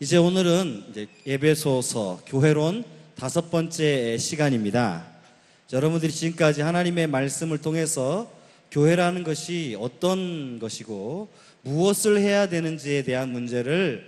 이제 오늘은 에베소서 교회론 5번째 시간입니다. 여러분들이 지금까지 하나님의 말씀을 통해서 교회라는 것이 어떤 것이고 무엇을 해야 되는지에 대한 문제를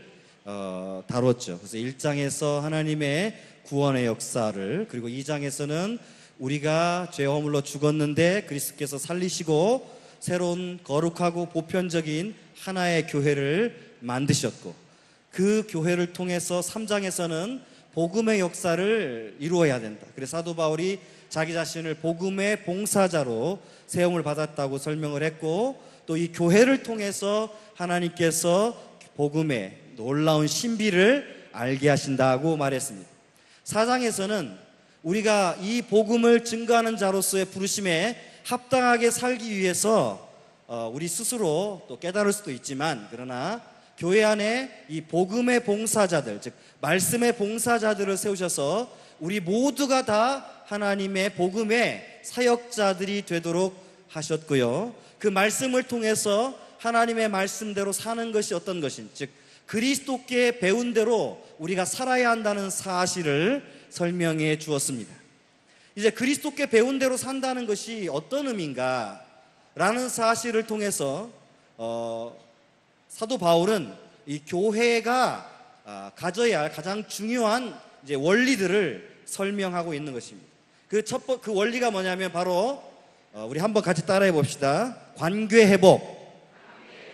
다뤘죠. 그래서 1장에서 하나님의 구원의 역사를, 그리고 2장에서는 우리가 죄 허물로 죽었는데 그리스도께서 살리시고 새로운 거룩하고 보편적인 하나의 교회를 만드셨고, 그 교회를 통해서 3장에서는 복음의 역사를 이루어야 된다. 그래서 사도 바울이 자기 자신을 복음의 봉사자로 세움을 받았다고 설명을 했고, 또 이 교회를 통해서 하나님께서 복음의 놀라운 신비를 알게 하신다고 말했습니다. 4장에서는 우리가 이 복음을 증거하는 자로서의 부르심에 합당하게 살기 위해서 우리 스스로 또 깨달을 수도 있지만, 그러나 교회 안에 이 복음의 봉사자들, 즉 말씀의 봉사자들을 세우셔서 우리 모두가 다 하나님의 복음의 사역자들이 되도록 하셨고요, 그 말씀을 통해서 하나님의 말씀대로 사는 것이 어떤 것인지, 즉 그리스도께 배운 대로 우리가 살아야 한다는 사실을 설명해 주었습니다. 이제 그리스도께 배운 대로 산다는 것이 어떤 의미인가 라는 사실을 통해서 사도 바울은 이 교회가 가져야 할 가장 중요한 원리들을 설명하고 있는 것입니다. 그 원리가 뭐냐면 바로 우리 한번 같이 따라해 봅시다. 관계 회복.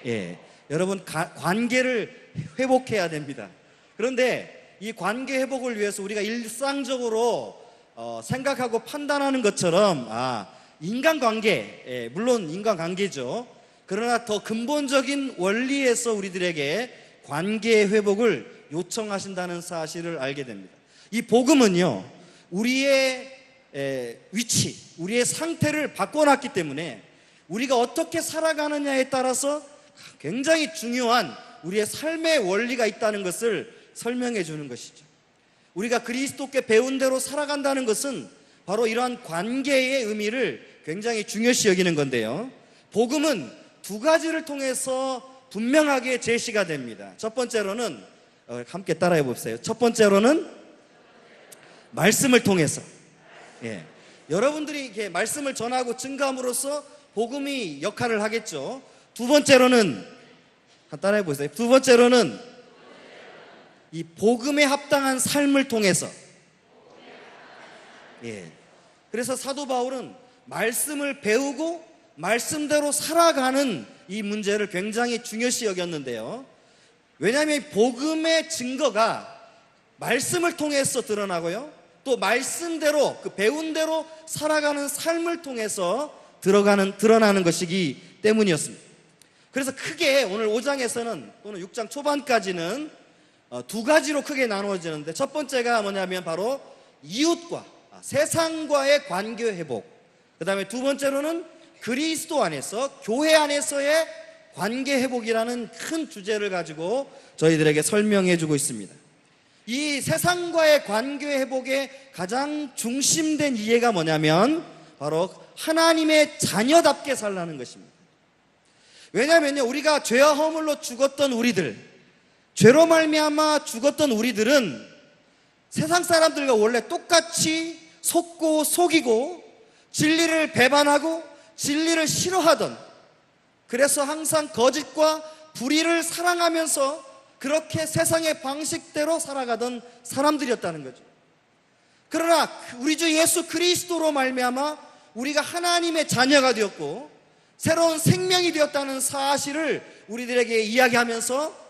예, 여러분 관계를 회복해야 됩니다. 그런데 이 관계 회복을 위해서 우리가 일상적으로 생각하고 판단하는 것처럼 인간관계, 물론 인간관계죠. 그러나 더 근본적인 원리에서 우리들에게 관계 회복을 요청하신다는 사실을 알게 됩니다. 이 복음은요, 우리의 위치, 우리의 상태를 바꿔놨기 때문에 우리가 어떻게 살아가느냐에 따라서 굉장히 중요한 우리의 삶의 원리가 있다는 것을 설명해 주는 것이죠. 우리가 그리스도께 배운 대로 살아간다는 것은 바로 이러한 관계의 의미를 굉장히 중요시 여기는 건데요, 복음은 두 가지를 통해서 분명하게 제시가 됩니다. 첫 번째로는 함께 따라해 보세요. 첫 번째로는 말씀을 통해서, 여러분들이 이렇게 말씀을 전하고 증거함으로써 복음이 역할을 하겠죠. 두 번째로는 따라해 보세요. 두 번째로는 이 복음에 합당한 삶을 통해서. 그래서 사도 바울은 말씀을 배우고 말씀대로 살아가는 이 문제를 굉장히 중요시 여겼는데요, 왜냐하면 복음의 증거가 말씀을 통해서 드러나고요, 또 말씀대로 그 배운 대로 살아가는 삶을 통해서 드러나는 것이기 때문이었습니다. 그래서 크게 오늘 5장에서는 또는 6장 초반까지는 두 가지로 크게 나누어지는데, 첫 번째가 뭐냐면 바로 이웃과 세상과의 관계 회복, 그 다음에 두 번째로는 그리스도 안에서, 교회 안에서의 관계 회복이라는 큰 주제를 가지고 저희들에게 설명해 주고 있습니다. 이 세상과의 관계 회복의 가장 중심된 이해가 뭐냐면 바로 하나님의 자녀답게 살라는 것입니다. 왜냐하면요, 우리가 죄와 허물로 죽었던 우리들, 죄로 말미암아 죽었던 우리들은 세상 사람들과 원래 똑같이 속고 속이고 진리를 배반하고 진리를 싫어하던, 그래서 항상 거짓과 불의를 사랑하면서 그렇게 세상의 방식대로 살아가던 사람들이었다는 거죠. 그러나 우리 주 예수 그리스도로 말미암아 우리가 하나님의 자녀가 되었고 새로운 생명이 되었다는 사실을 우리들에게 이야기하면서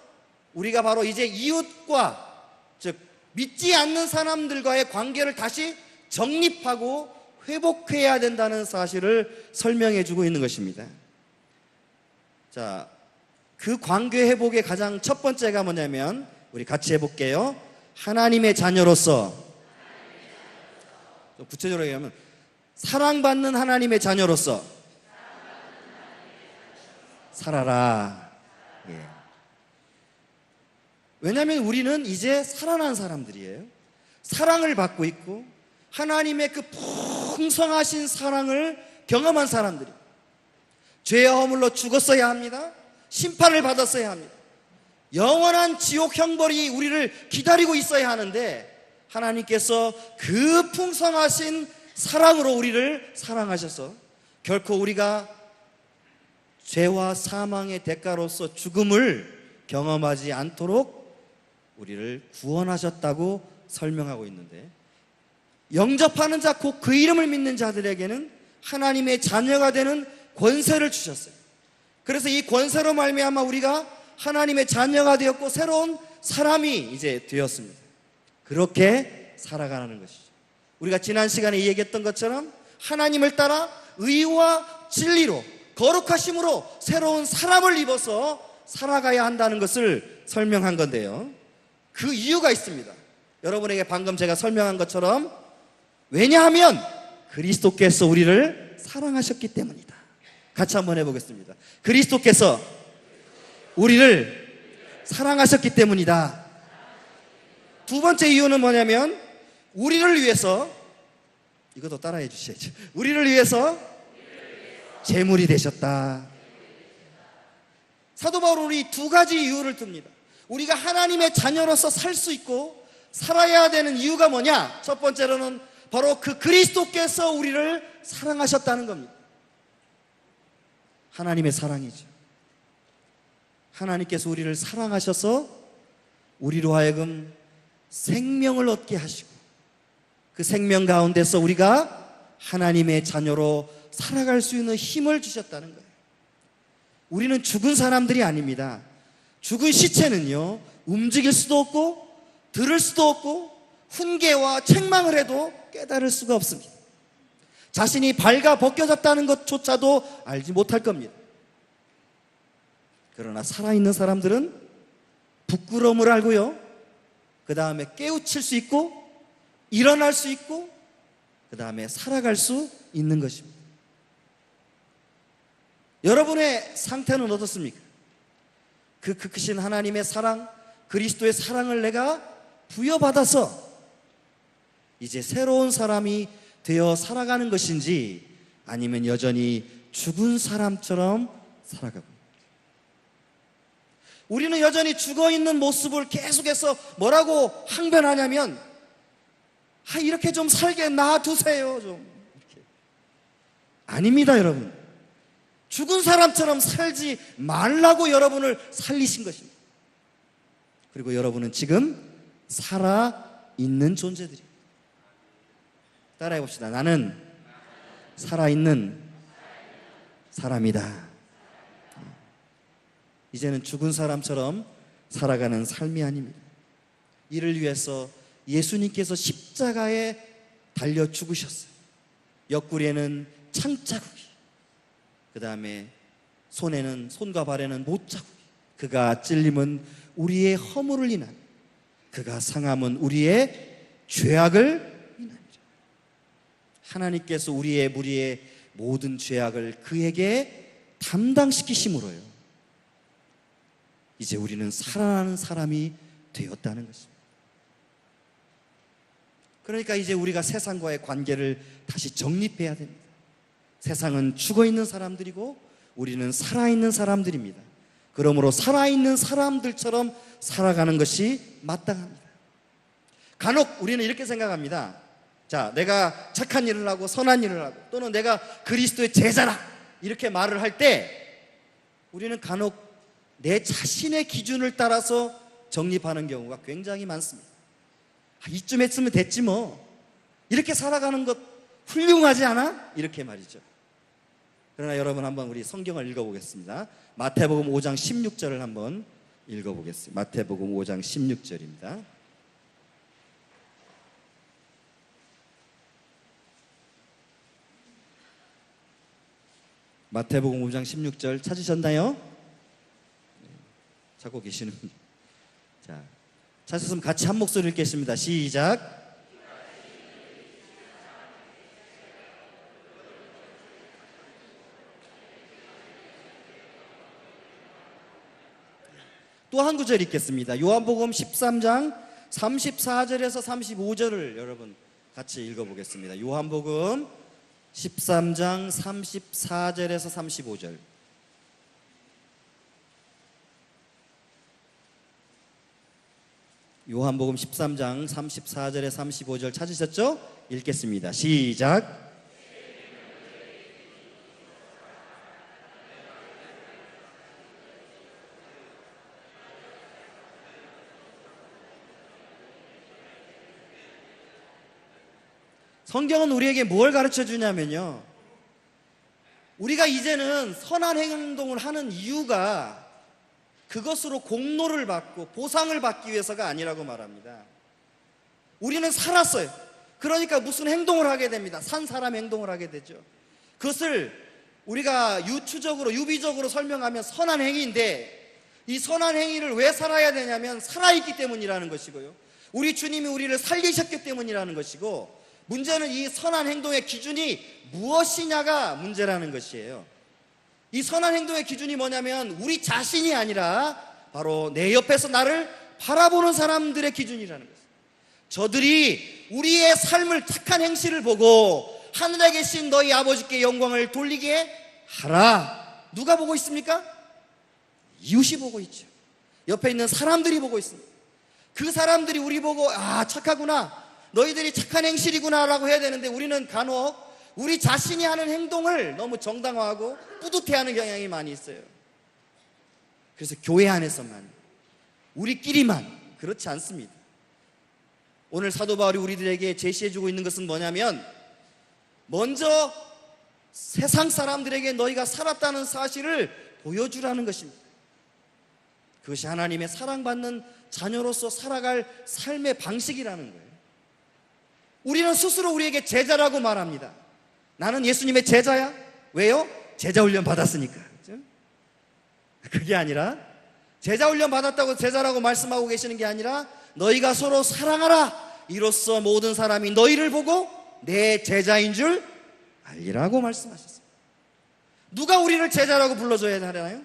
우리가 바로 이제 이웃과, 즉 믿지 않는 사람들과의 관계를 다시 정립하고 회복해야 된다는 사실을 설명해 주고 있는 것입니다. 자, 그 관계 회복의 가장 첫 번째가 뭐냐면 우리 같이 해볼게요. 하나님의 자녀로서, 구체적으로 얘기하면 사랑받는 하나님의 자녀로서 살아라. 왜냐하면 우리는 이제 살아난 사람들이에요. 사랑을 받고 있고 하나님의 그 풍성하신 사랑을 경험한 사람들이, 죄와 허물로 죽었어야 합니다. 심판을 받았어야 합니다. 영원한 지옥 형벌이 우리를 기다리고 있어야 하는데 하나님께서 그 풍성하신 사랑으로 우리를 사랑하셔서 결코 우리가 죄와 사망의 대가로서 죽음을 경험하지 않도록 우리를 구원하셨다고 설명하고 있는데, 영접하는 자, 곧 그 이름을 믿는 자들에게는 하나님의 자녀가 되는 권세를 주셨어요. 그래서 이 권세로 말미암아 우리가 하나님의 자녀가 되었고 새로운 사람이 이제 되었습니다. 그렇게 살아가는 것이죠. 우리가 지난 시간에 얘기했던 것처럼 하나님을 따라 의와 진리로 거룩하심으로 새로운 사람을 입어서 살아가야 한다는 것을 설명한 건데요, 그 이유가 있습니다. 여러분에게 방금 제가 설명한 것처럼, 왜냐하면 그리스도께서 우리를 사랑하셨기 때문이다. 같이 한번 해보겠습니다. 그리스도께서 우리를 사랑하셨기 때문이다. 두 번째 이유는 뭐냐면, 우리를 위해서, 이것도 따라해 주셔야죠. 우리를 위해서 제물이 되셨다. 사도 바울은 우리 두 가지 이유를 듭니다. 우리가 하나님의 자녀로서 살 수 있고 살아야 되는 이유가 뭐냐? 첫 번째로는 바로 그 그리스도께서 우리를 사랑하셨다는 겁니다. 하나님의 사랑이죠. 하나님께서 우리를 사랑하셔서 우리로 하여금 생명을 얻게 하시고, 그 생명 가운데서 우리가 하나님의 자녀로 살아갈 수 있는 힘을 주셨다는 거예요. 우리는 죽은 사람들이 아닙니다. 죽은 시체는요, 움직일 수도 없고 들을 수도 없고 훈계와 책망을 해도 깨달을 수가 없습니다. 자신이 발가 벗겨졌다는 것조차도 알지 못할 겁니다. 그러나 살아있는 사람들은 부끄러움을 알고요, 그 다음에 깨우칠 수 있고 일어날 수 있고 그 다음에 살아갈 수 있는 것입니다. 여러분의 상태는 어떻습니까? 그 크신 하나님의 사랑, 그리스도의 사랑을 내가 부여받아서 이제 새로운 사람이 되어 살아가는 것인지, 아니면 여전히 죽은 사람처럼 살아가고 있습니다. 우리는 여전히 죽어있는 모습을 계속해서 뭐라고 항변하냐면, 이렇게 좀 살게 놔두세요 좀. 이렇게. 아닙니다 여러분. 죽은 사람처럼 살지 말라고 여러분을 살리신 것입니다. 그리고 여러분은 지금 살아있는 존재들입니다. 따라해 봅시다. 나는 살아있는 사람이다. 이제는 죽은 사람처럼 살아가는 삶이 아닙니다. 이를 위해서 예수님께서 십자가에 달려 죽으셨어요. 옆구리에는 창자국이, 그 다음에 손과 발에는 못자국이, 그가 찔림은 우리의 허물을 인한, 그가 상함은 우리의 죄악을 인하니라. 하나님께서 우리의 무리의 모든 죄악을 그에게 담당시키심으로요, 이제 우리는 살아나는 사람이 되었다는 것입니다. 그러니까 이제 우리가 세상과의 관계를 다시 정립해야 됩니다. 세상은 죽어있는 사람들이고 우리는 살아있는 사람들입니다. 그러므로 살아있는 사람들처럼 살아가는 것이 마땅합니다. 간혹 우리는 이렇게 생각합니다. 자, 내가 착한 일을 하고 선한 일을 하고, 또는 내가 그리스도의 제자라 이렇게 말을 할 때 우리는 간혹 내 자신의 기준을 따라서 정립하는 경우가 굉장히 많습니다. 이쯤 했으면 됐지 뭐, 이렇게 살아가는 것 훌륭하지 않아? 이렇게 말이죠. 그러나 여러분, 한번 우리 성경을 읽어보겠습니다. 마태복음 5장 16절을 한번 읽어보겠습니다. 마태복음 5장 16절입니다. 마태복음 5장 16절 찾으셨나요? 찾고 계시는 분. 자, 찾으셨으면 같이 한 목소리 읽겠습니다. 시작. 또 한 구절 읽겠습니다. 요한복음 13장 34절에서 35절을 여러분 같이 읽어보겠습니다. 요한복음 13장 34절에서 35절. 요한복음 13장 34절에 35절 찾으셨죠? 읽겠습니다. 시작. 성경은 우리에게 뭘 가르쳐 주냐면요, 우리가 이제는 선한 행동을 하는 이유가 그것으로 공로를 받고 보상을 받기 위해서가 아니라고 말합니다. 우리는 살았어요. 그러니까 무슨 행동을 하게 됩니다. 산 사람 행동을 하게 되죠. 그것을 우리가 유비적으로 설명하면 선한 행위인데, 이 선한 행위를 왜 살아야 되냐면 살아있기 때문이라는 것이고요, 우리 주님이 우리를 살리셨기 때문이라는 것이고, 문제는 이 선한 행동의 기준이 무엇이냐가 문제라는 것이에요. 이 선한 행동의 기준이 뭐냐면 우리 자신이 아니라 바로 내 옆에서 나를 바라보는 사람들의 기준이라는 것이에요. 저들이 우리의 삶을, 착한 행실을 보고 하늘에 계신 너희 아버지께 영광을 돌리게 하라. 누가 보고 있습니까? 이웃이 보고 있죠. 옆에 있는 사람들이 보고 있습니다. 그 사람들이 우리 보고 착하구나, 너희들이 착한 행실이구나 라고 해야 되는데, 우리는 간혹 우리 자신이 하는 행동을 너무 정당화하고 뿌듯해하는 경향이 많이 있어요. 그래서 교회 안에서만, 우리끼리만, 그렇지 않습니다. 오늘 사도 바울이 우리들에게 제시해주고 있는 것은 뭐냐면, 먼저 세상 사람들에게 너희가 살았다는 사실을 보여주라는 것입니다. 그것이 하나님의 사랑받는 자녀로서 살아갈 삶의 방식이라는 거예요. 우리는 스스로 우리에게 제자라고 말합니다. 나는 예수님의 제자야. 왜요? 제자 훈련 받았으니까. 그렇죠? 그게 아니라, 제자 훈련 받았다고 제자라고 말씀하고 계시는 게 아니라, 너희가 서로 사랑하라. 이로써 모든 사람이 너희를 보고 내 제자인 줄 알리라고 말씀하셨습니다. 누가 우리를 제자라고 불러줘야 하나요?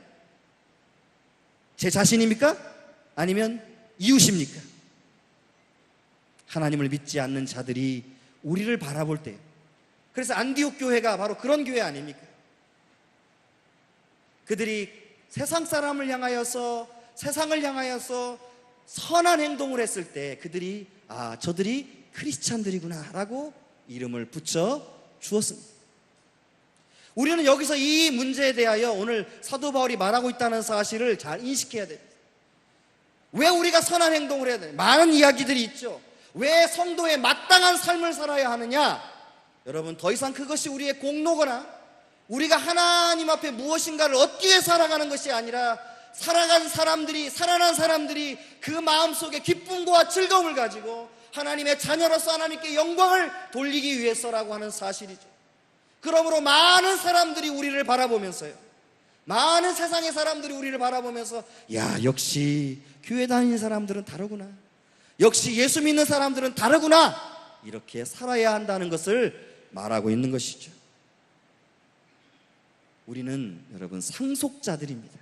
제 자신입니까? 아니면 이웃입니까? 하나님을 믿지 않는 자들이 우리를 바라볼 때, 그래서 안디옥 교회가 바로 그런 교회 아닙니까? 그들이 세상 사람을 향하여서, 세상을 향하여서 선한 행동을 했을 때 그들이 저들이 크리스찬들이구나 라고 이름을 붙여 주었습니다. 우리는 여기서 이 문제에 대하여 오늘 사도 바울이 말하고 있다는 사실을 잘 인식해야 됩니다. 왜 우리가 선한 행동을 해야 되냐? 많은 이야기들이 있죠. 왜 성도의 마땅한 삶을 살아야 하느냐? 여러분, 더 이상 그것이 우리의 공로거나 우리가 하나님 앞에 무엇인가를 얻기 위해 살아가는 것이 아니라, 살아난 사람들이 그 마음속에 기쁨과 즐거움을 가지고 하나님의 자녀로서 하나님께 영광을 돌리기 위해서라고 하는 사실이죠. 그러므로 많은 사람들이 우리를 바라보면서요, 많은 세상의 사람들이 우리를 바라보면서, 역시 교회 다니는 사람들은 다르구나, 역시 예수 믿는 사람들은 다르구나, 이렇게 살아야 한다는 것을 말하고 있는 것이죠. 우리는 여러분 상속자들입니다.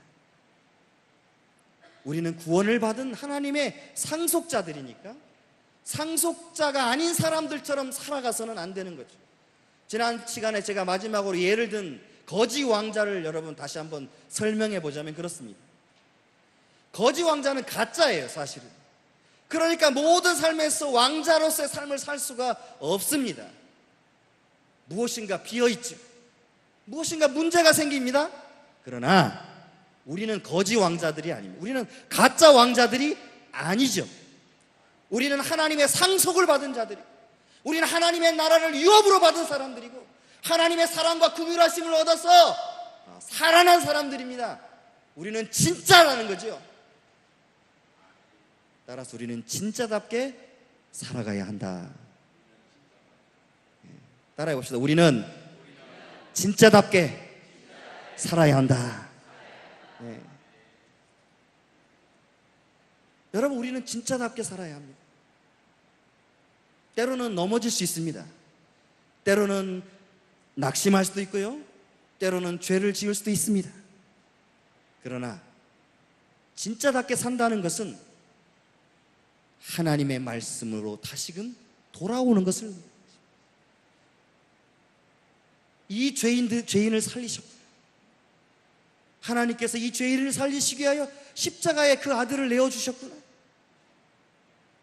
우리는 구원을 받은 하나님의 상속자들이니까 상속자가 아닌 사람들처럼 살아가서는 안 되는 거죠. 지난 시간에 제가 마지막으로 예를 든 거지 왕자를 여러분 다시 한번 설명해 보자면 그렇습니다. 거지 왕자는 가짜예요, 사실은. 그러니까 모든 삶에서 왕자로서의 삶을 살 수가 없습니다. 무엇인가 비어있죠. 무엇인가 문제가 생깁니다. 그러나 우리는 거지 왕자들이 아닙니다. 우리는 가짜 왕자들이 아니죠. 우리는 하나님의 상속을 받은 자들이고, 우리는 하나님의 나라를 유업으로 받은 사람들이고, 하나님의 사랑과 긍휼하심을 얻어서 살아난 사람들입니다. 우리는 진짜라는 거죠. 따라서 우리는 진짜답게 살아가야 한다. 따라해 봅시다. 우리는 진짜답게 살아야 한다. 네. 여러분, 우리는 진짜답게 살아야 합니다. 때로는 넘어질 수 있습니다. 때로는 낙심할 수도 있고요, 때로는 죄를 지을 수도 있습니다. 그러나 진짜답게 산다는 것은 하나님의 말씀으로 다시금 돌아오는 것을, 이 죄인을 살리셨고, 하나님께서 이 죄인을 살리시기 위하여 십자가에 그 아들을 내어주셨구나.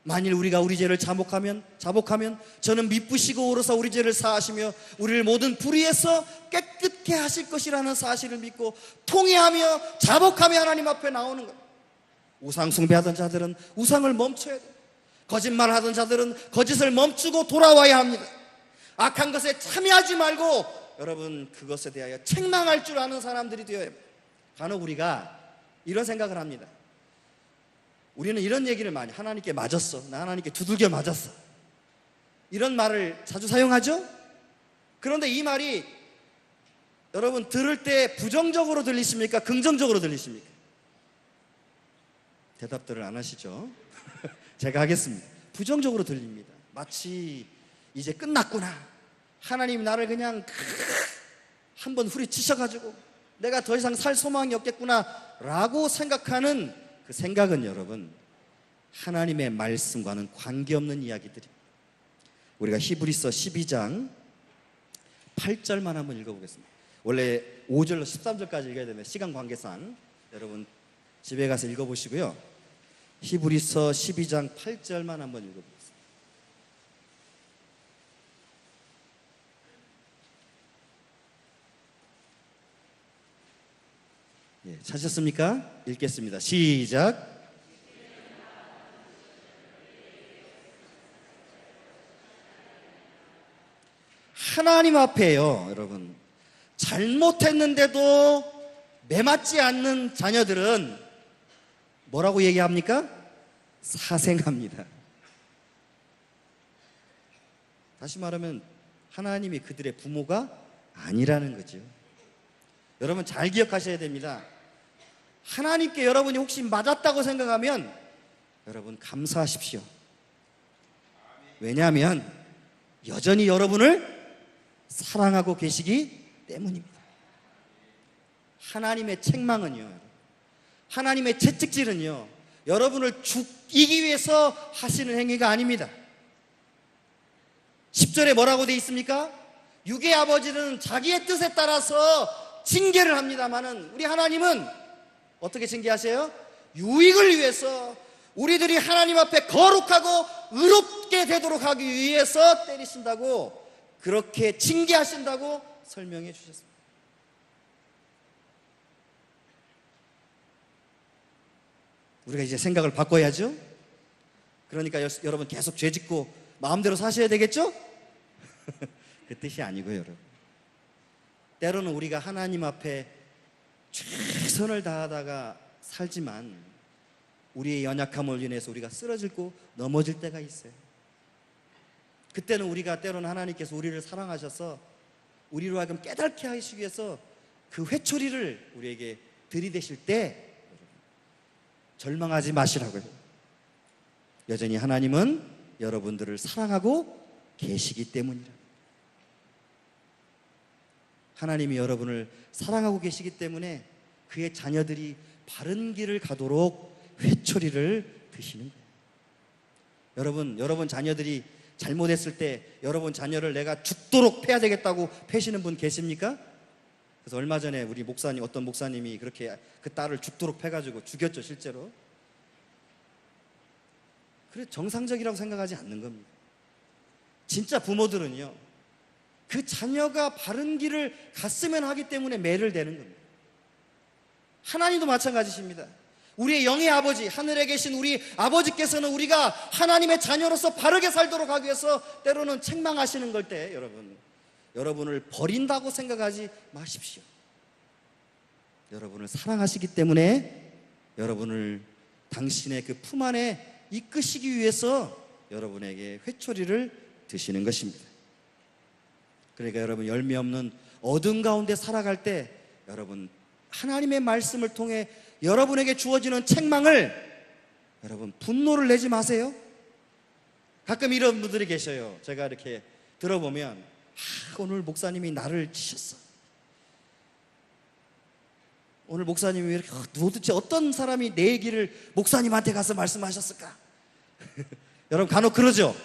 만일 우리가 우리 죄를 자복하면 저는 미쁘시고 오로서 우리 죄를 사하시며 우리를 모든 불의에서 깨끗게 하실 것이라는 사실을 믿고 통회하며 자복하며 하나님 앞에 나오는 것. 우상 숭배하던 자들은 우상을 멈춰야 돼요. 거짓말하던 자들은 거짓을 멈추고 돌아와야 합니다. 악한 것에 참여하지 말고 여러분 그것에 대하여 책망할 줄 아는 사람들이 되어야 합니다. 간혹 우리가 이런 생각을 합니다. 우리는 이런 얘기를 많이, 하나님께 맞았어, 나 하나님께 두들겨 맞았어, 이런 말을 자주 사용하죠. 그런데 이 말이 여러분 들을 때 부정적으로 들리십니까? 긍정적으로 들리십니까? 대답들을 안 하시죠? 제가 하겠습니다. 부정적으로 들립니다. 마치 이제 끝났구나, 하나님 나를 그냥 한번 후리치셔가지고 내가 더 이상 살 소망이 없겠구나 라고 생각하는 그 생각은 여러분 하나님의 말씀과는 관계없는 이야기들입니다. 우리가 히브리서 12장 8절만 한번 읽어보겠습니다. 원래 5절로 13절까지 읽어야 되는데 시간 관계상 여러분 집에 가서 읽어보시고요. 히브리서 12장 8절만 한번 읽어보겠습니다. 예, 찾으셨습니까? 읽겠습니다. 시작. 하나님 앞에요, 여러분, 잘못했는데도 매맞지 않는 자녀들은 뭐라고 얘기합니까? 사생합니다. 다시 말하면 하나님이 그들의 부모가 아니라는 거죠. 여러분 잘 기억하셔야 됩니다. 하나님께 여러분이 혹시 맞았다고 생각하면 여러분 감사하십시오. 왜냐하면 여전히 여러분을 사랑하고 계시기 때문입니다. 하나님의 책망은요, 하나님의 채찍질은요, 여러분을 죽이기 위해서 하시는 행위가 아닙니다. 10절에 뭐라고 되어 있습니까? 육의 아버지는 자기의 뜻에 따라서 징계를 합니다마는 우리 하나님은 어떻게 징계하세요? 유익을 위해서, 우리들이 하나님 앞에 거룩하고 의롭게 되도록 하기 위해서 때리신다고, 그렇게 징계하신다고 설명해 주셨습니다. 우리가 이제 생각을 바꿔야죠. 그러니까 여러분 계속 죄짓고 마음대로 사셔야 되겠죠? 그 뜻이 아니고요, 여러분. 때로는 우리가 하나님 앞에 최선을 다하다가 살지만 우리의 연약함을 인해서 우리가 쓰러지고 넘어질 때가 있어요. 그때는 우리가 때로는 하나님께서 우리를 사랑하셔서 우리로 하여금 깨닫게 하시기 위해서 그 회초리를 우리에게 들이대실 때 절망하지 마시라고요. 여전히 하나님은 여러분들을 사랑하고 계시기 때문이라. 하나님이 여러분을 사랑하고 계시기 때문에 그의 자녀들이 바른 길을 가도록 회초리를 드시는 거예요. 여러분 자녀들이 잘못했을 때 여러분 자녀를 내가 죽도록 패야 되겠다고 패시는 분 계십니까? 그래서 얼마 전에 우리 목사님, 어떤 목사님이 그렇게 그 딸을 죽도록 패가지고 죽였죠, 실제로. 그래, 정상적이라고 생각하지 않는 겁니다. 진짜 부모들은요, 그 자녀가 바른 길을 갔으면 하기 때문에 매를 대는 겁니다. 하나님도 마찬가지십니다. 우리의 영의 아버지, 하늘에 계신 우리 아버지께서는 우리가 하나님의 자녀로서 바르게 살도록 하기 위해서 때로는 책망하시는 걸 때 여러분을 버린다고 생각하지 마십시오. 여러분을 사랑하시기 때문에 여러분을 당신의 그 품 안에 이끄시기 위해서 여러분에게 회초리를 드시는 것입니다. 그러니까 여러분 열매 없는 어둠 가운데 살아갈 때 여러분 하나님의 말씀을 통해 여러분에게 주어지는 책망을 여러분 분노를 내지 마세요. 가끔 이런 분들이 계셔요. 제가 이렇게 들어보면 오늘 목사님이 나를 치셨어. 오늘 목사님이 이렇게 도대체 어떤 사람이 내 얘기를 목사님한테 가서 말씀하셨을까? 여러분 간혹 그러죠?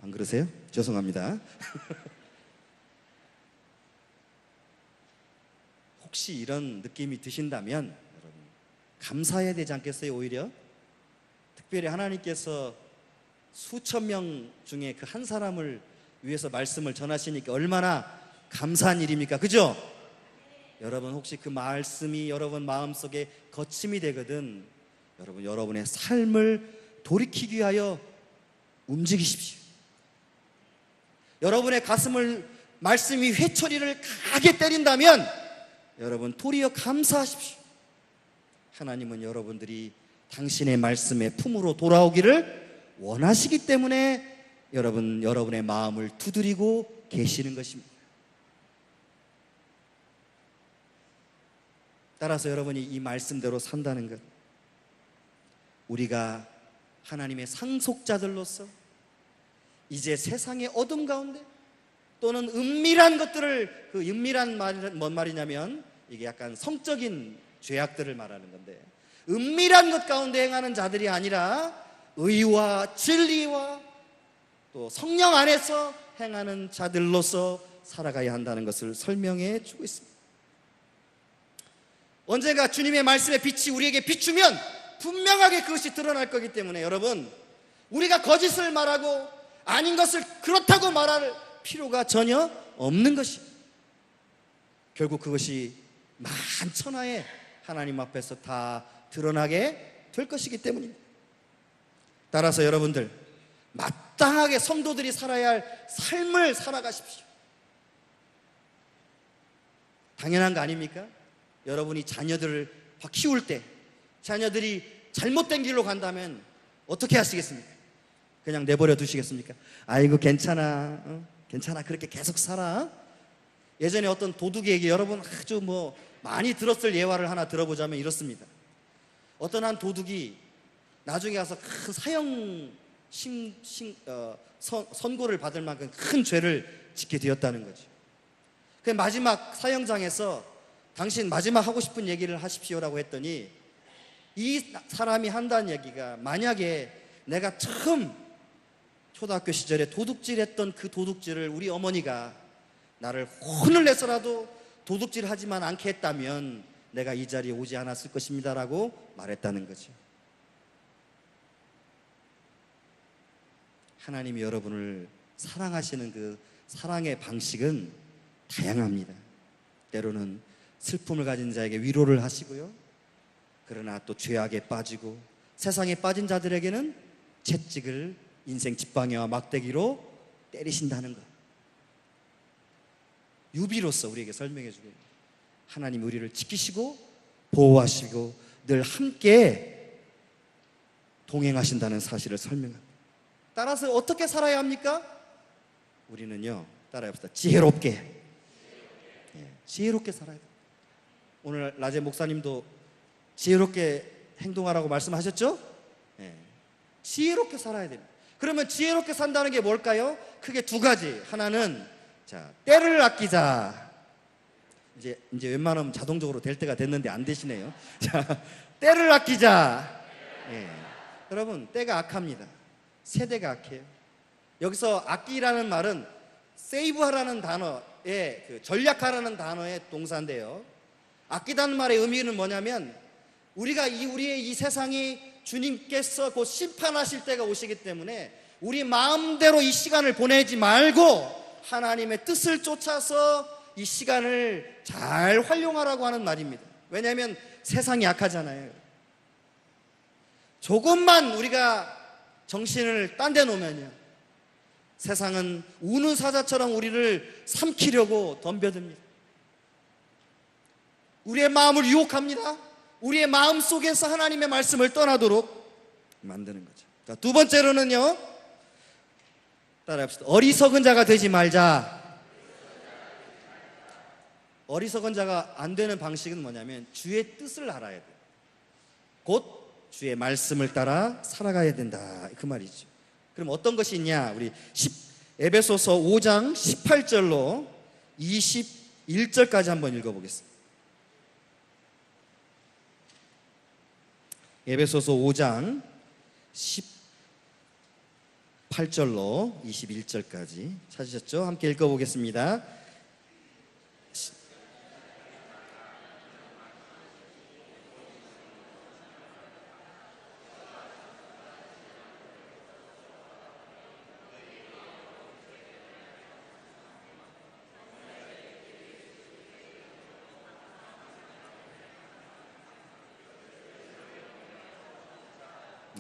안 그러세요? 죄송합니다. 혹시 이런 느낌이 드신다면 여러분 감사해야 되지 않겠어요? 오히려 특별히 하나님께서 수천 명 중에 그 한 사람을 위해서 말씀을 전하시니까 얼마나 감사한 일입니까? 그죠? 여러분, 혹시 그 말씀이 여러분 마음속에 거침이 되거든 여러분, 여러분의 삶을 돌이키기 위하여 움직이십시오. 여러분의 가슴을 말씀이 회초리를 강하게 때린다면 여러분 도리어 감사하십시오. 하나님은 여러분들이 당신의 말씀의 품으로 돌아오기를 원하시기 때문에 여러분의 마음을 두드리고 계시는 것입니다. 따라서 여러분이 이 말씀대로 산다는 것, 우리가 하나님의 상속자들로서 이제 세상의 어둠 가운데 또는 은밀한 것들을, 그 은밀한 말은 뭔 말이냐면 이게 약간 성적인 죄악들을 말하는 건데, 은밀한 것 가운데 행하는 자들이 아니라 의와 진리와 또 성령 안에서 행하는 자들로서 살아가야 한다는 것을 설명해 주고 있습니다. 언젠가 주님의 말씀의 빛이 우리에게 비추면 분명하게 그것이 드러날 거기 때문에 여러분, 우리가 거짓을 말하고 아닌 것을 그렇다고 말할 필요가 전혀 없는 것입니다. 결국 그것이 만천하에 하나님 앞에서 다 드러나게 될 것이기 때문입니다. 따라서 여러분들, 마땅하게 성도들이 살아야 할 삶을 살아가십시오. 당연한 거 아닙니까? 여러분이 자녀들을 키울 때 자녀들이 잘못된 길로 간다면 어떻게 하시겠습니까? 그냥 내버려 두시겠습니까? 아이고 괜찮아, 괜찮아, 그렇게 계속 살아. 예전에 어떤 도둑에게 여러분 아주 많이 들었을 예화를 하나 들어보자면 이렇습니다. 어떤 한 도둑이 나중에 가서 큰 사형 선고를 받을 만큼 큰 죄를 짓게 되었다는 거죠. 그 마지막 사형장에서 당신 마지막 하고 싶은 얘기를 하십시오라고 했더니 이 사람이 한다는 얘기가, 만약에 내가 처음 초등학교 시절에 도둑질했던 그 도둑질을 우리 어머니가 나를 혼을 내서라도 도둑질하지만 않게 했다면 내가 이 자리에 오지 않았을 것입니다라고 말했다는 거죠. 하나님이 여러분을 사랑하시는 그 사랑의 방식은 다양합니다. 때로는 슬픔을 가진 자에게 위로를 하시고요, 그러나 또 죄악에 빠지고 세상에 빠진 자들에게는 채찍을 인생 지팡이와 막대기로 때리신다는 것, 유비로서 우리에게 설명해 주고, 하나님 우리를 지키시고 보호하시고 늘 함께 동행하신다는 사실을 설명합니다. 따라서 어떻게 살아야 합니까? 우리는요, 따라해봅시다. 지혜롭게. 지혜롭게 살아야 돼요. 오늘 라제 목사님도 지혜롭게 행동하라고 말씀하셨죠? 지혜롭게 살아야 됩니다. 그러면 지혜롭게 산다는 게 뭘까요? 크게 두 가지. 하나는 때를 아끼자. 이제 웬만하면 자동적으로 될 때가 됐는데 안 되시네요. 때를 아끼자. 여러분, 때가 악합니다. 세대가 악해요. 여기서 아끼라는 말은 세이브하라는 단어의, 전략하라는 단어의 동사인데요, 아끼다는 말의 의미는 뭐냐면, 우리의 이 세상이 주님께서 곧 심판하실 때가 오시기 때문에 우리 마음대로 이 시간을 보내지 말고 하나님의 뜻을 쫓아서 이 시간을 잘 활용하라고 하는 말입니다. 왜냐하면 세상이 약하잖아요. 조금만 우리가 정신을 딴 데 놓으면요, 세상은 우는 사자처럼 우리를 삼키려고 덤벼듭니다. 우리의 마음을 유혹합니다. 우리의 마음 속에서 하나님의 말씀을 떠나도록 만드는 거죠. 자, 두 번째로는요, 따라합시다. 어리석은 자가 되지 말자. 어리석은 자가 안 되는 방식은 뭐냐면 주의 뜻을 알아야 돼요. 곧 주의 말씀을 따라 살아가야 된다, 그 말이죠. 그럼 어떤 것이 있냐? 우리 에베소서 5장 18절로 21절까지 한번 읽어보겠습니다. 에베소서 5장 18절로 21절까지 찾으셨죠? 함께 읽어보겠습니다.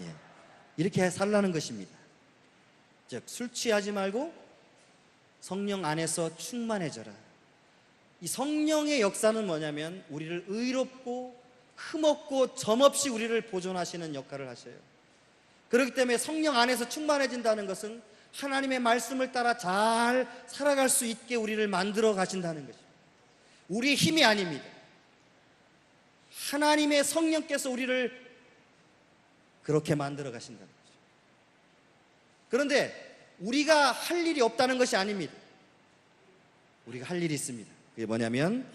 예. 이렇게 살라는 것입니다. 즉, 술 취하지 말고 성령 안에서 충만해져라. 이 성령의 역사는 뭐냐면 우리를 의롭고 흠없고 점없이 우리를 보존하시는 역할을 하셔요. 그렇기 때문에 성령 안에서 충만해진다는 것은 하나님의 말씀을 따라 잘 살아갈 수 있게 우리를 만들어 가신다는 것입니다. 우리의 힘이 아닙니다. 하나님의 성령께서 우리를 그렇게 만들어 가신다는 거죠. 그런데 우리가 할 일이 없다는 것이 아닙니다. 우리가 할 일이 있습니다. 그게 뭐냐면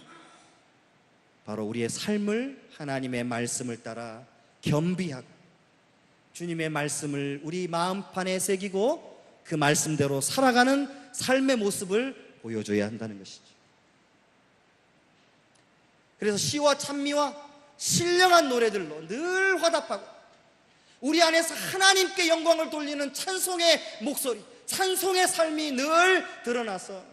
바로 우리의 삶을 하나님의 말씀을 따라 겸비하고 주님의 말씀을 우리 마음판에 새기고 그 말씀대로 살아가는 삶의 모습을 보여줘야 한다는 것이죠. 그래서 시와 찬미와 신령한 노래들로 늘 화답하고 우리 안에서 하나님께 영광을 돌리는 찬송의 목소리, 찬송의 삶이 늘 드러나서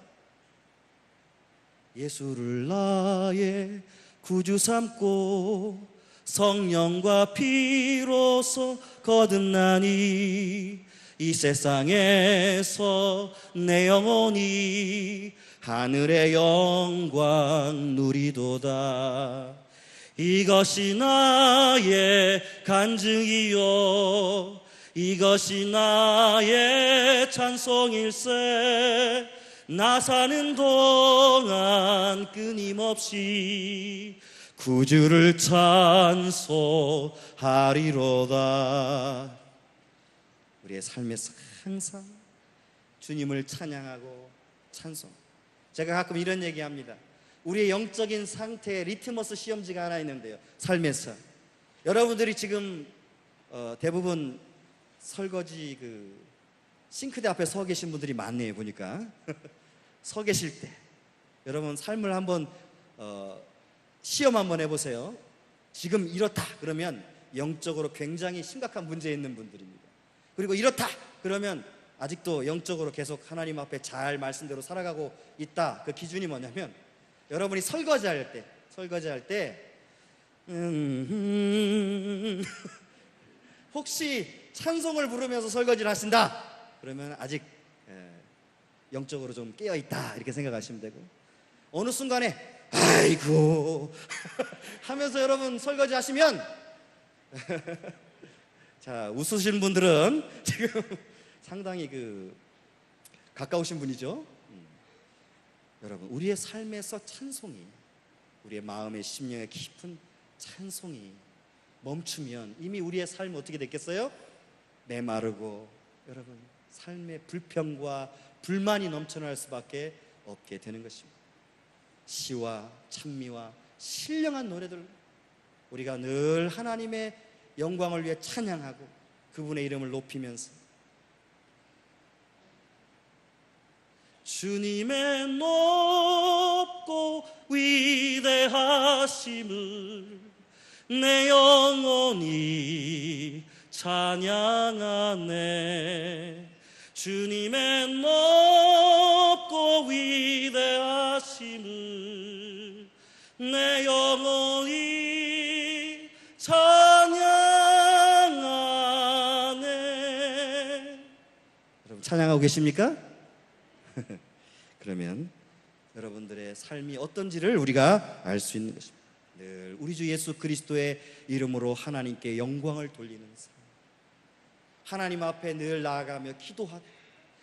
예수를 나의 구주 삼고 성령과 피로서 거듭나니 이 세상에서 내 영혼이 하늘의 영광 누리도다. 이것이 나의 간증이요 이것이 나의 찬송일세. 나 사는 동안 끊임없이 구주를 찬송하리로다. 우리의 삶에서 항상 주님을 찬양하고 찬송. 제가 가끔 이런 얘기합니다. 우리의 영적인 상태의 리트머스 시험지가 하나 있는데요, 삶에서 여러분들이 지금 대부분 설거지 싱크대 앞에 서 계신 분들이 많네요, 보니까. 서 계실 때 여러분 삶을 한번 시험 한번 해보세요. 지금 이렇다 그러면 영적으로 굉장히 심각한 문제 있는 분들입니다. 그리고 이렇다 그러면 아직도 영적으로 계속 하나님 앞에 잘 말씀대로 살아가고 있다. 그 기준이 뭐냐면 여러분이 설거지할 때 혹시 찬송을 부르면서 설거지를 하신다 그러면 아직 영적으로 좀 깨어있다 이렇게 생각하시면 되고, 어느 순간에 아이고 하면서 여러분 설거지 하시면 자, 웃으시는 분들은 지금 상당히 가까우신 분이죠. 여러분, 우리의 삶에서 찬송이, 우리의 마음의 심령의 깊은 찬송이 멈추면 이미 우리의 삶은 어떻게 됐겠어요? 메마르고 여러분 삶의 불평과 불만이 넘쳐날 수밖에 없게 되는 것입니다. 시와 찬미와 신령한 노래들 우리가 늘 하나님의 영광을 위해 찬양하고 그분의 이름을 높이면서 주님의 높고 위대하심을 내 영혼이 찬양하네. 주님의 높고 위대하심을 내 영혼이 찬양하네. 여러분 찬양하고 계십니까? 그러면 여러분들의 삶이 어떤지를 우리가 알 수 있는 것입니다. 늘 우리 주 예수 그리스도의 이름으로 하나님께 영광을 돌리는 삶, 하나님 앞에 늘 나아가며 기도하고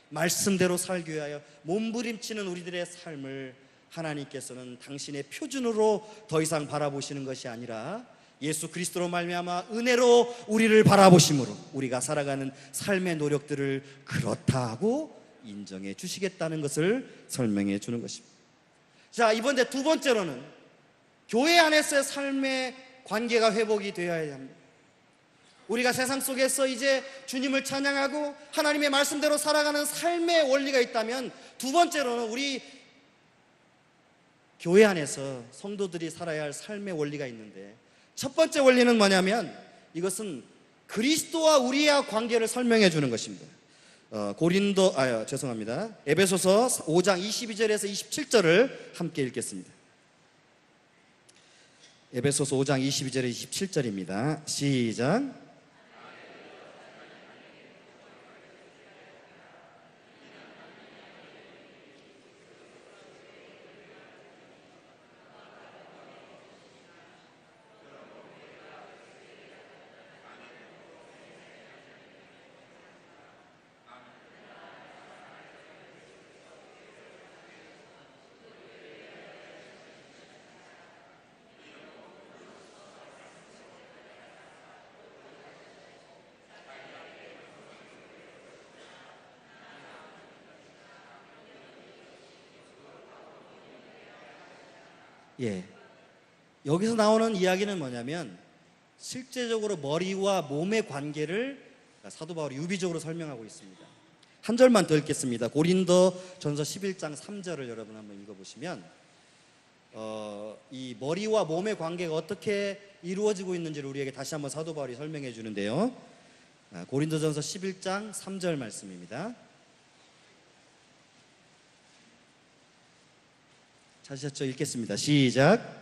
말씀대로 살기 위하여 몸부림치는 우리들의 삶을 하나님께서는 당신의 표준으로 더 이상 바라보시는 것이 아니라 예수 그리스도로 말미암아 은혜로 우리를 바라보심으로 우리가 살아가는 삶의 노력들을 그렇다고 인정해 주시겠다는 것을 설명해 주는 것입니다. 자, 이번에 두 번째로는 교회 안에서의 삶의 관계가 회복이 되어야 합니다. 우리가 세상 속에서 이제 주님을 찬양하고 하나님의 말씀대로 살아가는 삶의 원리가 있다면, 두 번째로는 우리 교회 안에서 성도들이 살아야 할 삶의 원리가 있는데, 첫 번째 원리는 뭐냐면 이것은 그리스도와 우리의 관계를 설명해 주는 것입니다. 에베소서 5장 22절에서 27절을 함께 읽겠습니다. 에베소서 5장 22절에 27절입니다. 시작. 예. 여기서 나오는 이야기는 뭐냐면 실제적으로 머리와 몸의 관계를 사도 바울이 유비적으로 설명하고 있습니다. 한 절만 더 읽겠습니다. 고린도전서 11장 3절을 여러분 한번 읽어보시면 이 머리와 몸의 관계가 어떻게 이루어지고 있는지를 우리에게 다시 한번 사도 바울이 설명해 주는데요. 고린도전서 11장 3절 말씀입니다. 찾으셨죠? 읽겠습니다. 시작.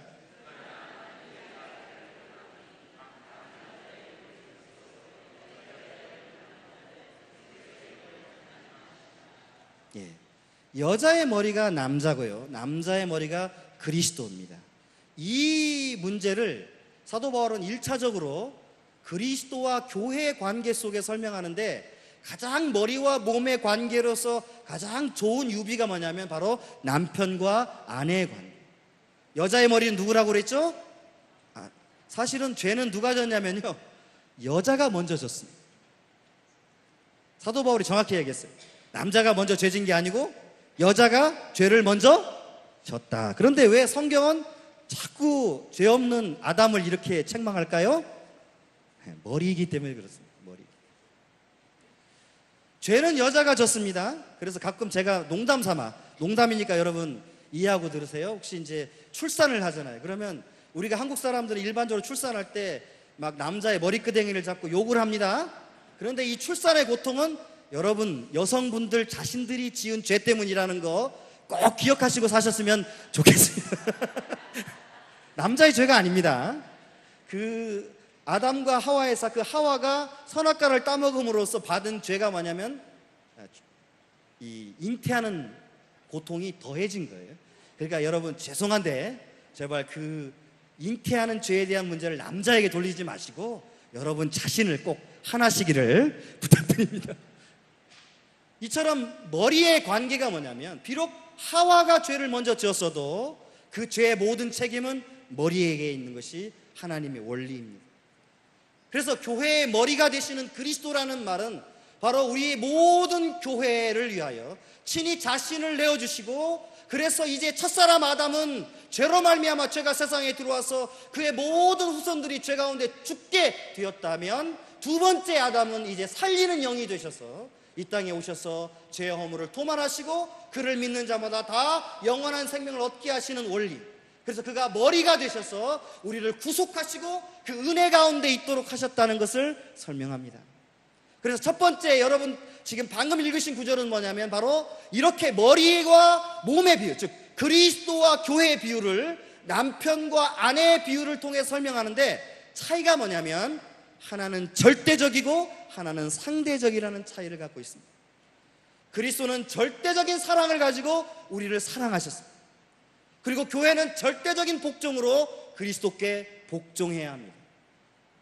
예. 여자의 머리가 남자고요, 남자의 머리가 그리스도입니다. 이 문제를 사도 바울은 1차적으로 그리스도와 교회의 관계 속에 설명하는데, 가장 머리와 몸의 관계로서 가장 좋은 유비가 뭐냐면 바로 남편과 아내의 관계. 여자의 머리는 누구라고 그랬죠? 사실은 죄는 누가 졌냐면요, 여자가 먼저 졌습니다. 사도 바울이 정확히 얘기했어요. 남자가 먼저 죄진 게 아니고 여자가 죄를 먼저 졌다. 그런데 왜 성경은 자꾸 죄 없는 아담을 이렇게 책망할까요? 머리이기 때문에 그렇습니다. 머리. 죄는 여자가 졌습니다. 그래서 가끔 제가 농담 삼아, 농담이니까 여러분 이해하고 들으세요. 혹시 이제 출산을 하잖아요. 그러면 우리가 한국 사람들은 일반적으로 출산할 때 막 남자의 머리끄댕이를 잡고 욕을 합니다. 그런데 이 출산의 고통은 여러분 여성분들 자신들이 지은 죄 때문이라는 거 꼭 기억하시고 사셨으면 좋겠습니다. 남자의 죄가 아닙니다. 그 아담과 하와에서 그 하와가 선악과를 따먹음으로써 받은 죄가 뭐냐면 이 잉태하는 고통이 더해진 거예요. 그러니까 여러분 죄송한데 제발 그 잉태하는 죄에 대한 문제를 남자에게 돌리지 마시고 여러분 자신을 꼭 하나시기를 부탁드립니다. 이처럼 머리의 관계가 뭐냐면 비록 하와가 죄를 먼저 지었어도 그 죄의 모든 책임은 머리에게 있는 것이 하나님의 원리입니다. 그래서 교회의 머리가 되시는 그리스도라는 말은 바로 우리 모든 교회를 위하여 친히 자신을 내어주시고, 그래서 이제 첫사람 아담은 죄로 말미암아 죄가 세상에 들어와서 그의 모든 후손들이 죄 가운데 죽게 되었다면, 두 번째 아담은 이제 살리는 영이 되셔서 이 땅에 오셔서 죄의 허물을 도말하시고 그를 믿는 자마다 다 영원한 생명을 얻게 하시는 원리. 그래서 그가 머리가 되셔서 우리를 구속하시고 그 은혜 가운데 있도록 하셨다는 것을 설명합니다. 그래서 첫 번째 여러분 지금 방금 읽으신 구절은 뭐냐면 바로 이렇게 머리와 몸의 비유, 즉 그리스도와 교회의 비유를 남편과 아내의 비유를 통해 설명하는데, 차이가 뭐냐면 하나는 절대적이고 하나는 상대적이라는 차이를 갖고 있습니다. 그리스도는 절대적인 사랑을 가지고 우리를 사랑하셨습니다. 그리고 교회는 절대적인 복종으로 그리스도께 복종해야 합니다.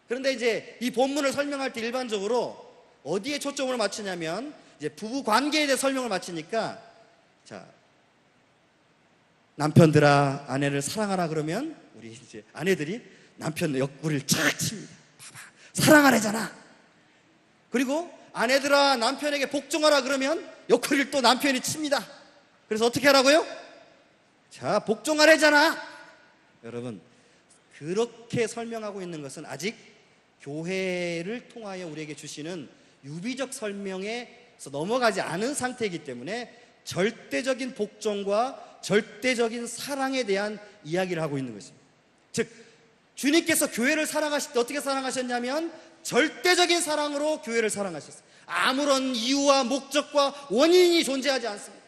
그런데 이제 이 본문을 설명할 때 일반적으로 어디에 초점을 맞추냐면 이제 부부 관계에 대해 설명을 마치니까, 자, 남편들아 아내를 사랑하라 그러면 우리 이제 아내들이 남편 옆구리를 착 칩니다. 봐봐, 사랑하래잖아. 그리고 아내들아 남편에게 복종하라 그러면 옆구리를 또 남편이 칩니다. 그래서 어떻게 하라고요? 자, 복종하래잖아. 여러분, 그렇게 설명하고 있는 것은 아직 교회를 통하여 우리에게 주시는 유비적 설명에서 넘어가지 않은 상태이기 때문에 절대적인 복종과 절대적인 사랑에 대한 이야기를 하고 있는 것입니다. 즉 주님께서 교회를 사랑하실 때 어떻게 사랑하셨냐면 절대적인 사랑으로 교회를 사랑하셨어요. 아무런 이유와 목적과 원인이 존재하지 않습니다.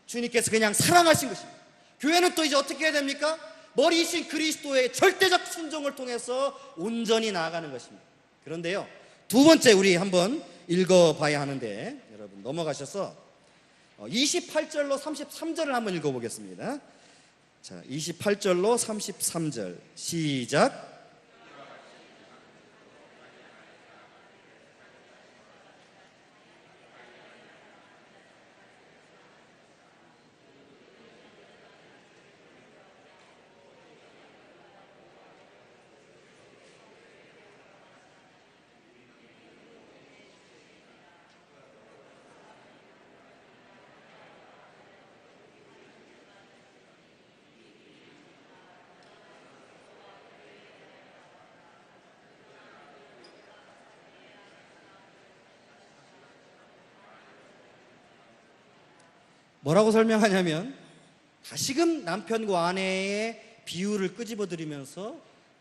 주님께서 그냥 사랑하신 것입니다. 교회는 또 이제 어떻게 해야 됩니까? 머리이신 그리스도의 절대적 순종을 통해서 온전히 나아가는 것입니다. 그런데요, 두 번째 우리 한번 읽어봐야 하는데, 여러분 넘어가셔서 28절로 33절을 한번 읽어보겠습니다. 자, 28절로 33절 시작. 뭐라고 설명하냐면 다시금 남편과 아내의 비유를 끄집어들이면서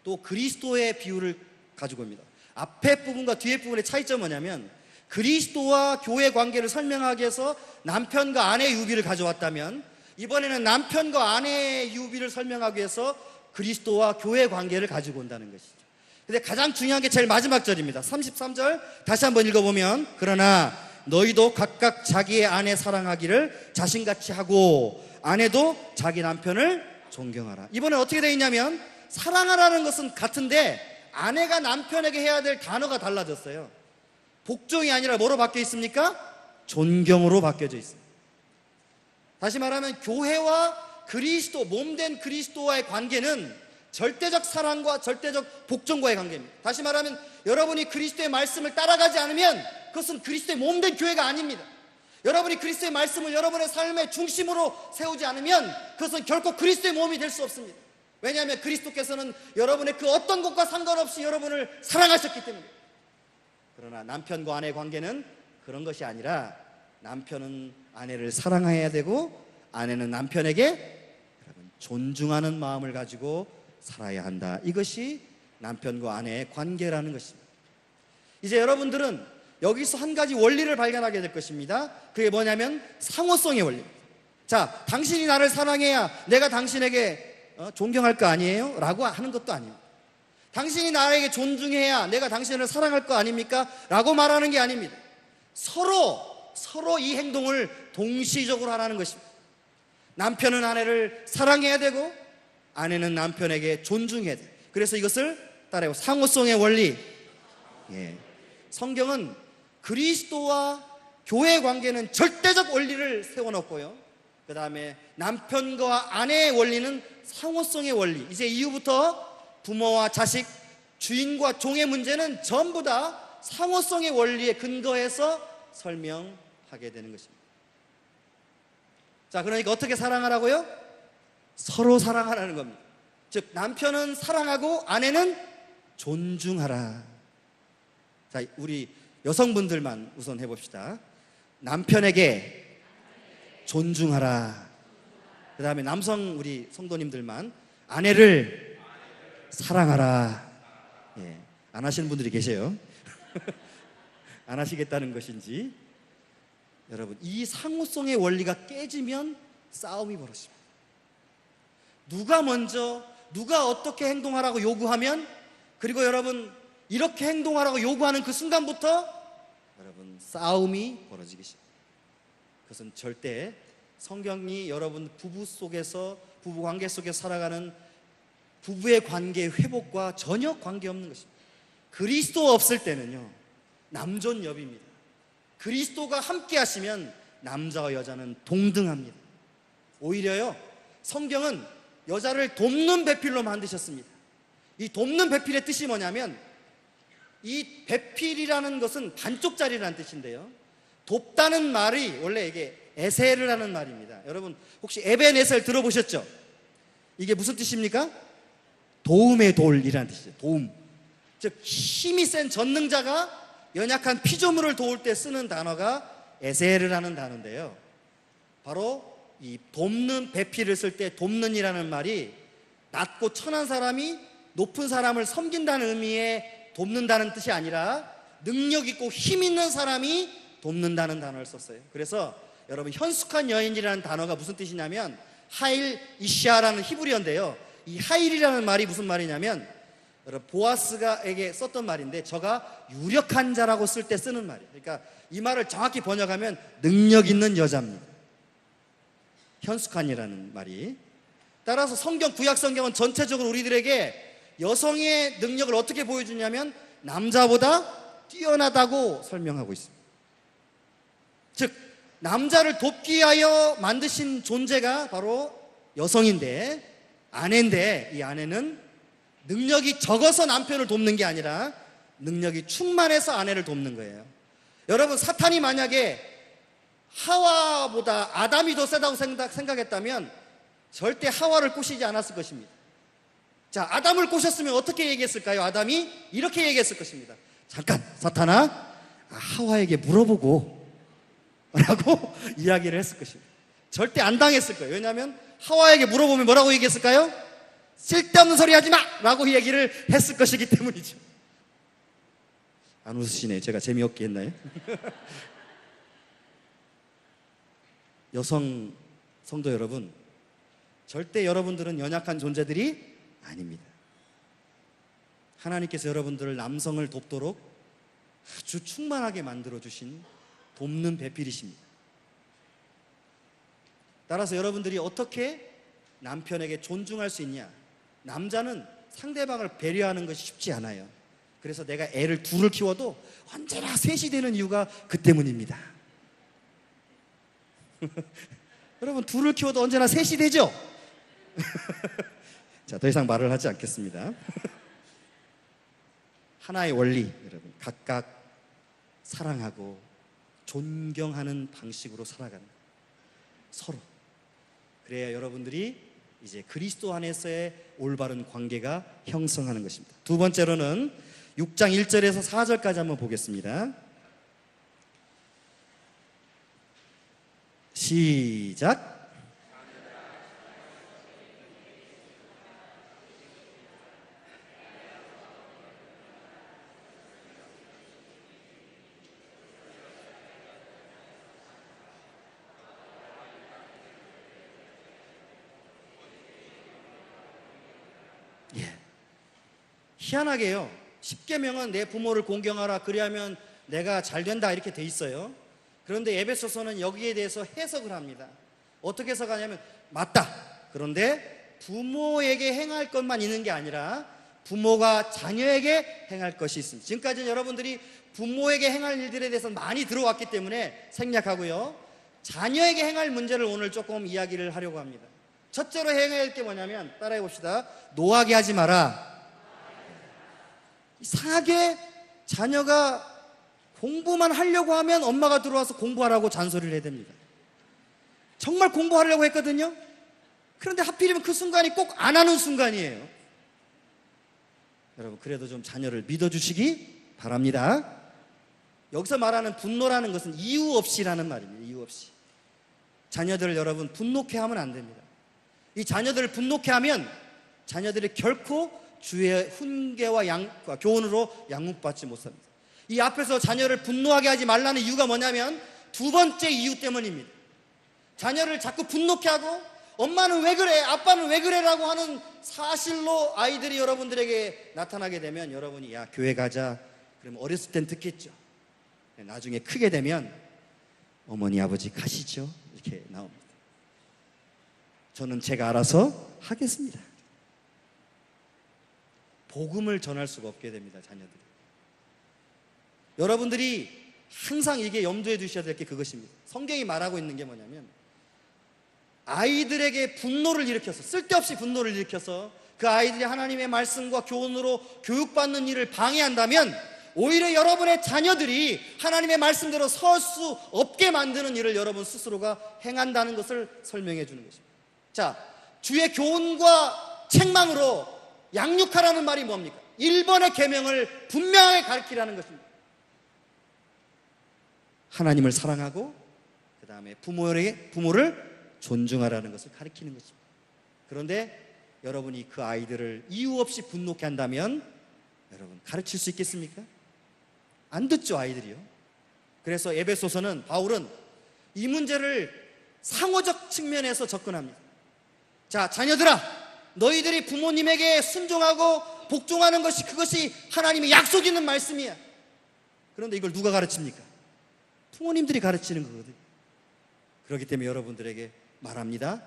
또 그리스도의 비유를 가지고 옵니다. 앞에 부분과 뒤에 부분의 차이점은 뭐냐면 그리스도와 교회 관계를 설명하기 위해서 남편과 아내의 유비를 가져왔다면 이번에는 남편과 아내의 유비를 설명하기 위해서 그리스도와 교회 관계를 가지고 온다는 것이죠. 근데 가장 중요한 게 제일 마지막 절입니다. 33절 다시 한번 읽어보면 그러나 너희도 각각 자기의 아내 사랑하기를 자신같이 하고 아내도 자기 남편을 존경하라. 이번에 어떻게 되어 있냐면 사랑하라는 것은 같은데 아내가 남편에게 해야 될 단어가 달라졌어요. 복종이 아니라 뭐로 바뀌어 있습니까? 존경으로 바뀌어져 있습니다. 다시 말하면 교회와 그리스도, 몸된 그리스도와의 관계는 절대적 사랑과 절대적 복종과의 관계입니다. 다시 말하면 여러분이 그리스도의 말씀을 따라가지 않으면 그것은 그리스도의 몸된 교회가 아닙니다. 여러분이 그리스도의 말씀을 여러분의 삶의 중심으로 세우지 않으면 그것은 결코 그리스도의 몸이 될 수 없습니다. 왜냐하면 그리스도께서는 여러분의 그 어떤 것과 상관없이 여러분을 사랑하셨기 때문에. 그러나 남편과 아내의 관계는 그런 것이 아니라 남편은 아내를 사랑해야 되고 아내는 남편에게 존중하는 마음을 가지고 살아야 한다. 이것이 남편과 아내의 관계라는 것입니다. 이제 여러분들은 여기서 한 가지 원리를 발견하게 될 것입니다. 그게 뭐냐면 상호성의 원리입니다. 자, 당신이 나를 사랑해야 내가 당신에게 존경할 거 아니에요? 라고 하는 것도 아닙니다. 당신이 나에게 존중해야 내가 당신을 사랑할 거 아닙니까? 라고 말하는 게 아닙니다. 서로 이 행동을 동시적으로 하라는 것입니다. 남편은 아내를 사랑해야 되고 아내는 남편에게 존중해야 돼요. 그래서 이것을 따라해요. 상호성의 원리. 성경은 그리스도와 교회의 관계는 절대적 원리를 세워놓고요, 그 다음에 남편과 아내의 원리는 상호성의 원리. 이제 이후부터 부모와 자식, 주인과 종의 문제는 전부 다 상호성의 원리에 근거해서 설명하게 되는 것입니다. 자, 그러니까 어떻게 사랑하라고요? 서로 사랑하라는 겁니다. 즉 남편은 사랑하고 아내는 존중하라. 자, 우리 여성분들만 우선 해봅시다. 남편에게 존중하라. 그 다음에 남성 우리 성도님들만 아내를 사랑하라. 안 하시는 분들이 계세요. 안 하시겠다는 것인지. 여러분, 이 상호성의 원리가 깨지면 싸움이 벌어집니다. 누가 먼저 누가 어떻게 행동하라고 요구하면, 그리고 여러분 이렇게 행동하라고 요구하는 그 순간부터 여러분 싸움이 벌어지기 시작합니다. 그것은 절대 성경이 여러분 부부 관계 속에서 살아가는 부부의 관계의 회복과 전혀 관계없는 것입니다. 그리스도 없을 때는요 남존여비입니다. 그리스도가 함께 하시면 남자와 여자는 동등합니다. 오히려요 성경은 여자를 돕는 배필로 만드셨습니다. 이 돕는 배필의 뜻이 뭐냐면, 이 배필이라는 것은 반쪽짜리라는 뜻인데요, 돕다는 말이 원래 이게 에세르라는 말입니다. 여러분 혹시 에벤에셀 들어보셨죠? 이게 무슨 뜻입니까? 도움의 돌이라는 뜻이에요. 도움. 즉 힘이 센 전능자가 연약한 피조물을 도울 때 쓰는 단어가 에세르라는 단어인데요, 바로 이 돕는 배필을 쓸 때 돕는이라는 말이 낮고 천한 사람이 높은 사람을 섬긴다는 의미의 돕는다는 뜻이 아니라 능력 있고 힘 있는 사람이 돕는다는 단어를 썼어요. 그래서 여러분 현숙한 여인이라는 단어가 무슨 뜻이냐면 하일 이샤라는 히브리어인데요, 이 하일이라는 말이 무슨 말이냐면 여러분 보아스가에게 썼던 말인데 저가 유력한 자라고 쓸 때 쓰는 말이에요. 그러니까 이 말을 정확히 번역하면 능력 있는 여자입니다. 현숙한이라는 말이. 따라서 성경, 구약 성경은 전체적으로 우리들에게 여성의 능력을 어떻게 보여주냐면 남자보다 뛰어나다고 설명하고 있습니다. 즉 남자를 돕기 위하여 만드신 존재가 바로 여성인데, 아내인데, 이 아내는 능력이 적어서 남편을 돕는 게 아니라 능력이 충만해서 아내를 돕는 거예요. 여러분 사탄이 만약에 하와보다 아담이 더 세다고 생각했다면 절대 하와를 꼬시지 않았을 것입니다. 자, 아담을 꼬셨으면 어떻게 얘기했을까요? 아담이 이렇게 얘기했을 것입니다. 잠깐 사탄아, 하와에게 물어보고 라고 이야기를 했을 것입니다. 절대 안 당했을 거예요. 왜냐하면 하와에게 물어보면 뭐라고 얘기했을까요? 쓸데없는 소리 하지 마! 라고 얘기를 했을 것이기 때문이죠. 안 웃으시네. 제가 재미없게 했나요? 여성 성도 여러분, 절대 여러분들은 연약한 존재들이 아닙니다. 하나님께서 여러분들을 남성을 돕도록 아주 충만하게 만들어주신 돕는 배필이십니다. 따라서 여러분들이 어떻게 남편에게 존중할 수 있냐? 남자는 상대방을 배려하는 것이 쉽지 않아요. 그래서 내가 애를 둘을 키워도 언제나 셋이 되는 이유가 그 때문입니다. 여러분, 둘을 키워도 언제나 셋이 되죠? 자, 더 이상 말을 하지 않겠습니다. 하나의 원리, 여러분, 각각 사랑하고 존경하는 방식으로 살아가는 서로. 그래야 여러분들이 이제 그리스도 안에서의 올바른 관계가 형성하는 것입니다. 두 번째로는 6장 1절에서 4절까지 한번 보겠습니다. 시작. 희한하게요, 10계명은 내 부모를 공경하라, 그리하면 내가 잘 된다, 이렇게 돼 있어요. 그런데 에베소서는 여기에 대해서 해석을 합니다. 어떻게 해석하냐면, 맞다. 그런데 부모에게 행할 것만 있는 게 아니라 부모가 자녀에게 행할 것이 있습니다. 지금까지는 여러분들이 부모에게 행할 일들에 대해서 많이 들어왔기 때문에 생략하고요, 자녀에게 행할 문제를 오늘 조금 이야기를 하려고 합니다. 첫째로 행해야 할 게 뭐냐면, 따라해 봅시다. 노하게 하지 마라. 이상하게 자녀가 공부만 하려고 하면 엄마가 들어와서 공부하라고 잔소리를 해야 됩니다. 정말 공부하려고 했거든요. 그런데 하필이면 그 순간이 꼭 안 하는 순간이에요. 여러분, 그래도 좀 자녀를 믿어주시기 바랍니다. 여기서 말하는 분노라는 것은 이유 없이라는 말입니다. 이유 없이. 자녀들을 여러분 분노케 하면 안 됩니다. 이 자녀들을 분노케 하면 자녀들이 결코 주의 훈계와 교훈으로 양육받지 못합니다. 이 앞에서 자녀를 분노하게 하지 말라는 이유가 뭐냐면 두 번째 이유 때문입니다. 자녀를 자꾸 분노케 하고 엄마는 왜 그래, 아빠는 왜 그래 라고 하는 사실로 아이들이 여러분들에게 나타나게 되면 여러분이 야, 교회 가자 그러면 어렸을 땐 듣겠죠. 나중에 크게 되면 어머니 아버지 가시죠, 이렇게 나옵니다. 저는 제가 알아서 하겠습니다. 복음을 전할 수가 없게 됩니다. 자녀들이. 여러분들이 항상 이게 염두에 두셔야 될 게 그것입니다. 성경이 말하고 있는 게 뭐냐면, 아이들에게 분노를 일으켜서, 쓸데없이 분노를 일으켜서 그 아이들이 하나님의 말씀과 교훈으로 교육받는 일을 방해한다면 오히려 여러분의 자녀들이 하나님의 말씀대로 설 수 없게 만드는 일을 여러분 스스로가 행한다는 것을 설명해 주는 것입니다. 자, 주의 교훈과 책망으로 양육하라는 말이 뭡니까? 1번의 계명을 분명하게 가르치라는 것입니다. 하나님을 사랑하고 그 다음에 부모를 존중하라는 것을 가르치는 것입니다. 그런데 여러분이 그 아이들을 이유 없이 분노케 한다면 여러분 가르칠 수 있겠습니까? 안 듣죠, 아이들이요. 그래서 에베소서는 바울은 이 문제를 상호적 측면에서 접근합니다. 자, 자녀들아, 너희들이 부모님에게 순종하고 복종하는 것이, 그것이 하나님의 약속 있는 말씀이야. 그런데 이걸 누가 가르칩니까? 부모님들이 가르치는 거거든요. 그렇기 때문에 여러분들에게 말합니다.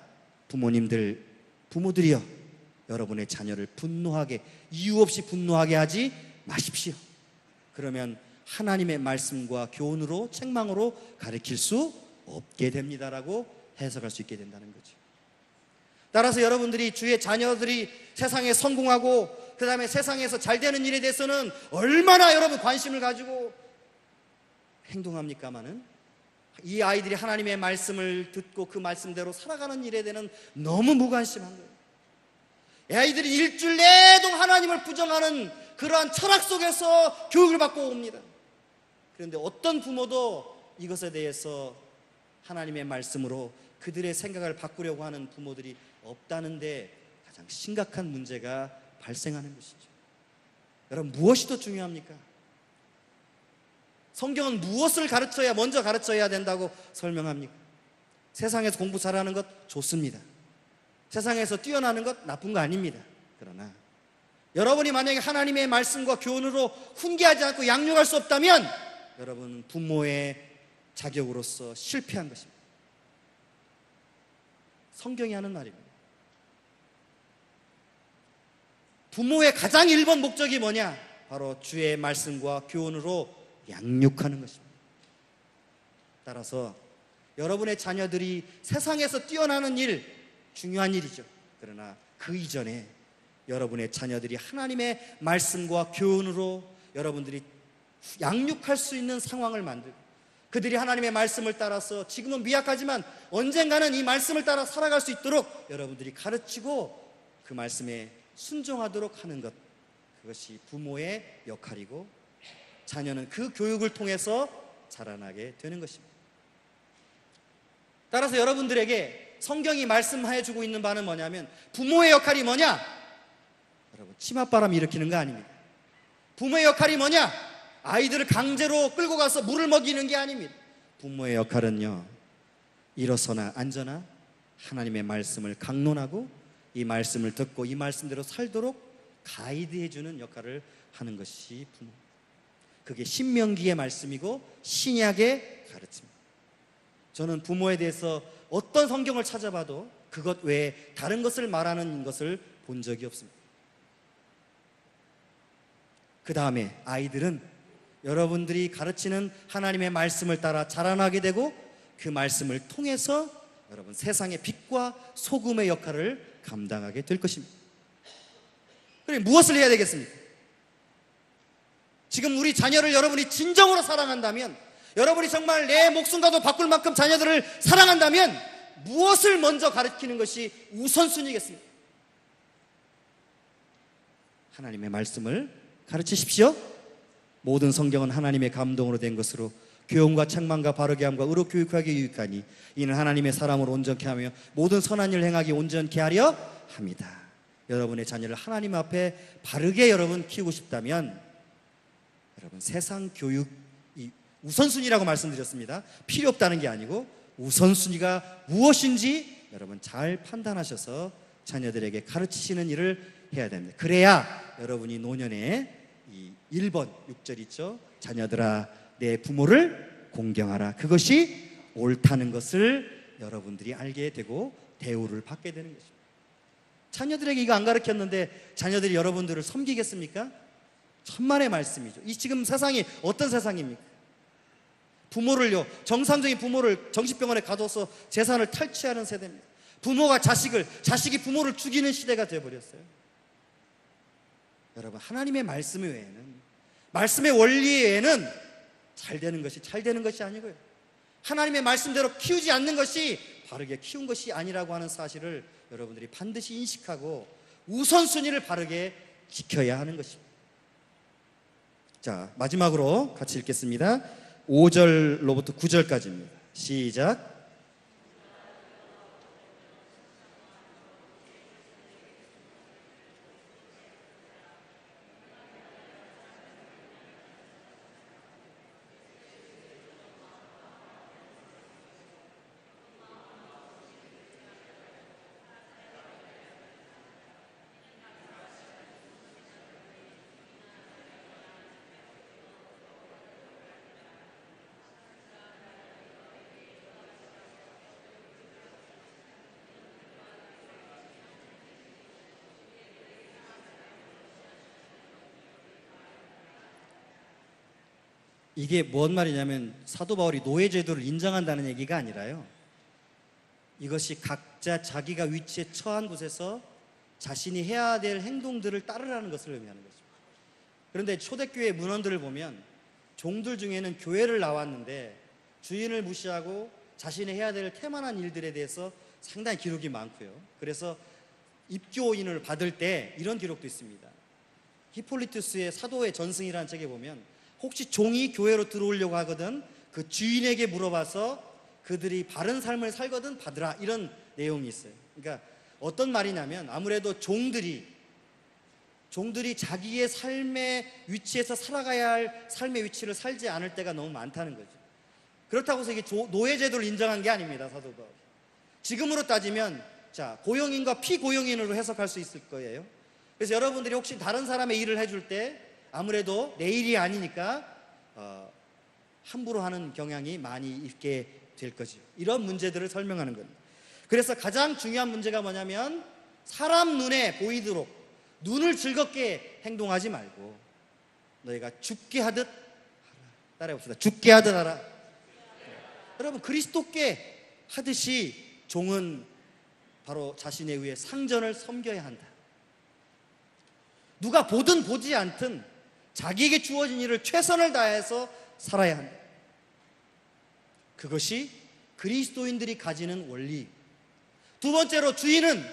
부모들이여, 여러분의 자녀를 분노하게, 이유 없이 분노하게 하지 마십시오. 그러면 하나님의 말씀과 교훈으로, 책망으로 가르칠 수 없게 됩니다라고 해석할 수 있게 된다는 거죠. 따라서 여러분들이 주의 자녀들이 세상에 성공하고 그 다음에 세상에서 잘 되는 일에 대해서는 얼마나 여러분 관심을 가지고 행동합니까마는, 이 아이들이 하나님의 말씀을 듣고 그 말씀대로 살아가는 일에 대해서는 너무 무관심한 거예요. 이 아이들이 일주일 내도 하나님을 부정하는 그러한 철학 속에서 교육을 받고 옵니다. 그런데 어떤 부모도 이것에 대해서 하나님의 말씀으로 그들의 생각을 바꾸려고 하는 부모들이 없다는데 가장 심각한 문제가 발생하는 것이죠. 여러분, 무엇이 더 중요합니까? 성경은 무엇을 먼저 가르쳐야 된다고 설명합니까? 세상에서 공부 잘하는 것 좋습니다. 세상에서 뛰어나는 것 나쁜 거 아닙니다. 그러나 여러분이 만약에 하나님의 말씀과 교훈으로 훈계하지 않고 양육할 수 없다면 여러분은 부모의 자격으로서 실패한 것입니다. 성경이 하는 말입니다. 부모의 가장 1번 목적이 뭐냐? 바로 주의 말씀과 교훈으로 양육하는 것입니다. 따라서 여러분의 자녀들이 세상에서 뛰어나는 일, 중요한 일이죠. 그러나 그 이전에 여러분의 자녀들이 하나님의 말씀과 교훈으로 여러분들이 양육할 수 있는 상황을 만들고 그들이 하나님의 말씀을 따라서 지금은 미약하지만 언젠가는 이 말씀을 따라 살아갈 수 있도록 여러분들이 가르치고 그 말씀에 순종하도록 하는 것, 그것이 부모의 역할이고 자녀는 그 교육을 통해서 자라나게 되는 것입니다. 따라서 여러분들에게 성경이 말씀해주고 있는 바는 뭐냐면 부모의 역할이 뭐냐? 여러분, 치맛바람 일으키는 거 아닙니다. 부모의 역할이 뭐냐? 아이들을 강제로 끌고 가서 물을 먹이는 게 아닙니다. 부모의 역할은요, 일어서나 앉아나 하나님의 말씀을 강론하고 이 말씀을 듣고 이 말씀대로 살도록 가이드해주는 역할을 하는 것이 부모. 그게 신명기의 말씀이고 신약의 가르침입니다. 저는 부모에 대해서 어떤 성경을 찾아봐도 그것 외에 다른 것을 말하는 것을 본 적이 없습니다. 그 다음에 아이들은 여러분들이 가르치는 하나님의 말씀을 따라 자라나게 되고 그 말씀을 통해서 여러분 세상의 빛과 소금의 역할을 감당하게 될 것입니다. 그래, 무엇을 해야 되겠습니까? 지금 우리 자녀를 여러분이 진정으로 사랑한다면, 여러분이 정말 내 목숨과도 바꿀 만큼 자녀들을 사랑한다면 무엇을 먼저 가르치는 것이 우선순위겠습니까? 하나님의 말씀을 가르치십시오. 모든 성경은 하나님의 감동으로 된 것으로 교훈과 책망과 바르게 함과 의로 교육하기에 유익하니 이는 하나님의 사람으로 온전케 하며 모든 선한 일을 행하기 온전케 하려 합니다. 여러분의 자녀를 하나님 앞에 바르게 여러분 키우고 싶다면 여러분 세상 교육이 우선순위라고 말씀드렸습니다. 필요 없다는 게 아니고 우선순위가 무엇인지 여러분 잘 판단하셔서 자녀들에게 가르치시는 일을 해야 됩니다. 그래야 여러분이 노년에 이 1번 6절 있죠. 자녀들아 내 부모를 공경하라. 그것이 옳다는 것을 여러분들이 알게 되고 대우를 받게 되는 것입니다. 자녀들에게 이거 안 가르쳤는데 자녀들이 여러분들을 섬기겠습니까? 천만의 말씀이죠. 이 지금 세상이 어떤 세상입니까? 부모를요, 정상적인 부모를 정신병원에 가둬서 재산을 탈취하는 세대입니다. 부모가 자식이 부모를 죽이는 시대가 되어버렸어요. 여러분, 하나님의 말씀 외에는, 말씀의 원리 외에는 잘 되는 것이 아니고요, 하나님의 말씀대로 키우지 않는 것이 바르게 키운 것이 아니라고 하는 사실을 여러분들이 반드시 인식하고 우선순위를 바르게 지켜야 하는 것입니다. 자, 마지막으로 같이 읽겠습니다. 5절로부터 9절까지입니다. 시작. 이게 뭔 말이냐면 사도 바울이 노예제도를 인정한다는 얘기가 아니라요, 이것이 각자 자기가 위치에 처한 곳에서 자신이 해야 될 행동들을 따르라는 것을 의미하는 것입니다. 그런데 초대교회 문헌들을 보면 종들 중에는 교회를 나왔는데 주인을 무시하고 자신이 해야 될 태만한 일들에 대해서 상당히 기록이 많고요. 그래서 입교인을 받을 때 이런 기록도 있습니다. 히폴리투스의 사도의 전승이라는 책에 보면 혹시 종이 교회로 들어오려고 하거든 그 주인에게 물어봐서 그들이 바른 삶을 살거든 받으라, 이런 내용이 있어요. 그러니까 어떤 말이냐면 아무래도 종들이 자기의 삶의 위치에서 살아가야 할 삶의 위치를 살지 않을 때가 너무 많다는 거죠. 그렇다고 해서 이게 노예제도를 인정한 게 아닙니다. 사도 바울이. 지금으로 따지면 고용인과 피고용인으로 해석할 수 있을 거예요. 그래서 여러분들이 혹시 다른 사람의 일을 해줄 때 아무래도 내 일이 아니니까 함부로 하는 경향이 많이 있게 될 거죠. 이런 문제들을 설명하는 겁니다. 그래서 가장 중요한 문제가 뭐냐면 사람 눈에 보이도록 눈을 즐겁게 행동하지 말고 너희가 죽게 하듯 하라. 따라해봅시다. 죽게 하듯 하라. 여러분, 그리스도께 하듯이 종은 바로 자신에 의해 상전을 섬겨야 한다. 누가 보든 보지 않든 자기에게 주어진 일을 최선을 다해서 살아야 한다. 그것이 그리스도인들이 가지는 원리. 두 번째로, 주인은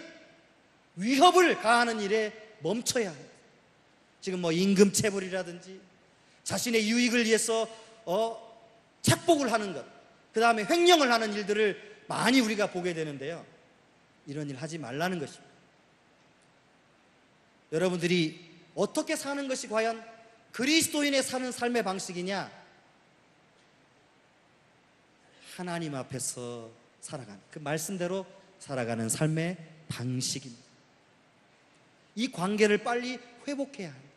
위협을 가하는 일에 멈춰야 한다. 지금 임금체불이라든지 자신의 유익을 위해서 착복을 하는 것, 그 다음에 횡령을 하는 일들을 많이 우리가 보게 되는데요, 이런 일 하지 말라는 것입니다. 여러분들이 어떻게 사는 것이 과연 그리스도인의 사는 삶의 방식이냐? 하나님 앞에서 살아가는, 그 말씀대로 살아가는 삶의 방식입니다. 이 관계를 빨리 회복해야 합니다.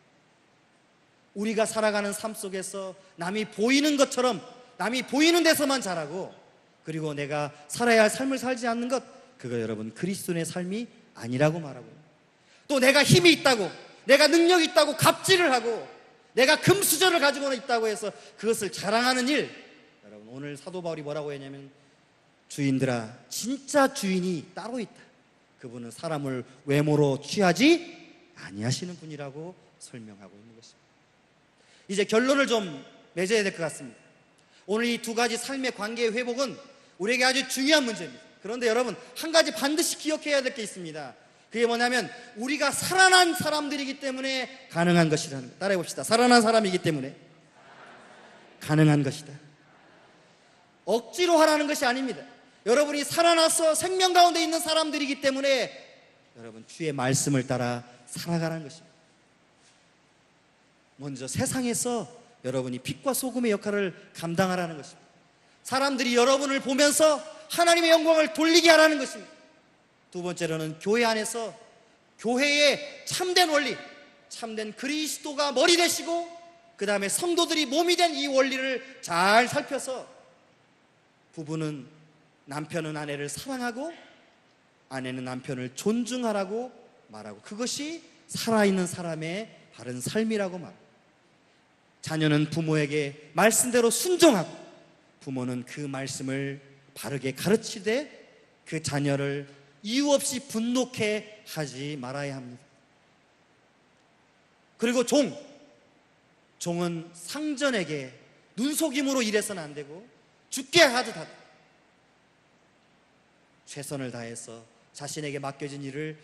우리가 살아가는 삶 속에서 남이 보이는 것처럼, 남이 보이는 데서만 자라고, 그리고 내가 살아야 할 삶을 살지 않는 것, 그거 여러분 그리스도인의 삶이 아니라고 말하고, 또 내가 힘이 있다고, 내가 능력이 있다고 갑질을 하고, 내가 금수저를 가지고 있다고 해서 그것을 자랑하는 일, 여러분 오늘 사도 바울이 뭐라고 했냐면, 주인들아, 진짜 주인이 따로 있다. 그분은 사람을 외모로 취하지 아니하시는 분이라고 설명하고 있는 것입니다. 이제 결론을 좀 맺어야 될 것 같습니다. 오늘 이 두 가지 삶의 관계의 회복은 우리에게 아주 중요한 문제입니다. 그런데 여러분, 한 가지 반드시 기억해야 될 게 있습니다. 그게 뭐냐면 우리가 살아난 사람들이기 때문에 가능한 것이라는 것. 따라해 봅시다. 살아난 사람이기 때문에 가능한 것이다. 억지로 하라는 것이 아닙니다. 여러분이 살아나서 생명 가운데 있는 사람들이기 때문에 여러분 주의 말씀을 따라 살아가라는 것입니다. 먼저 세상에서 여러분이 빛과 소금의 역할을 감당하라는 것입니다. 사람들이 여러분을 보면서 하나님의 영광을 돌리게 하라는 것입니다. 두 번째로는 교회 안에서 교회의 참된 원리, 참된 그리스도가 머리 되시고, 그 다음에 성도들이 몸이 된 이 원리를 잘 살펴서 부부는 남편은 아내를 사랑하고 아내는 남편을 존중하라고 말하고, 그것이 살아있는 사람의 바른 삶이라고 말합니다. 자녀는 부모에게 말씀대로 순종하고, 부모는 그 말씀을 바르게 가르치되 그 자녀를 이유 없이 분노케 하지 말아야 합니다. 그리고 종은 상전에게 눈속임으로 일해서는 안 되고 죽게 하듯 하다. 최선을 다해서 자신에게 맡겨진 일을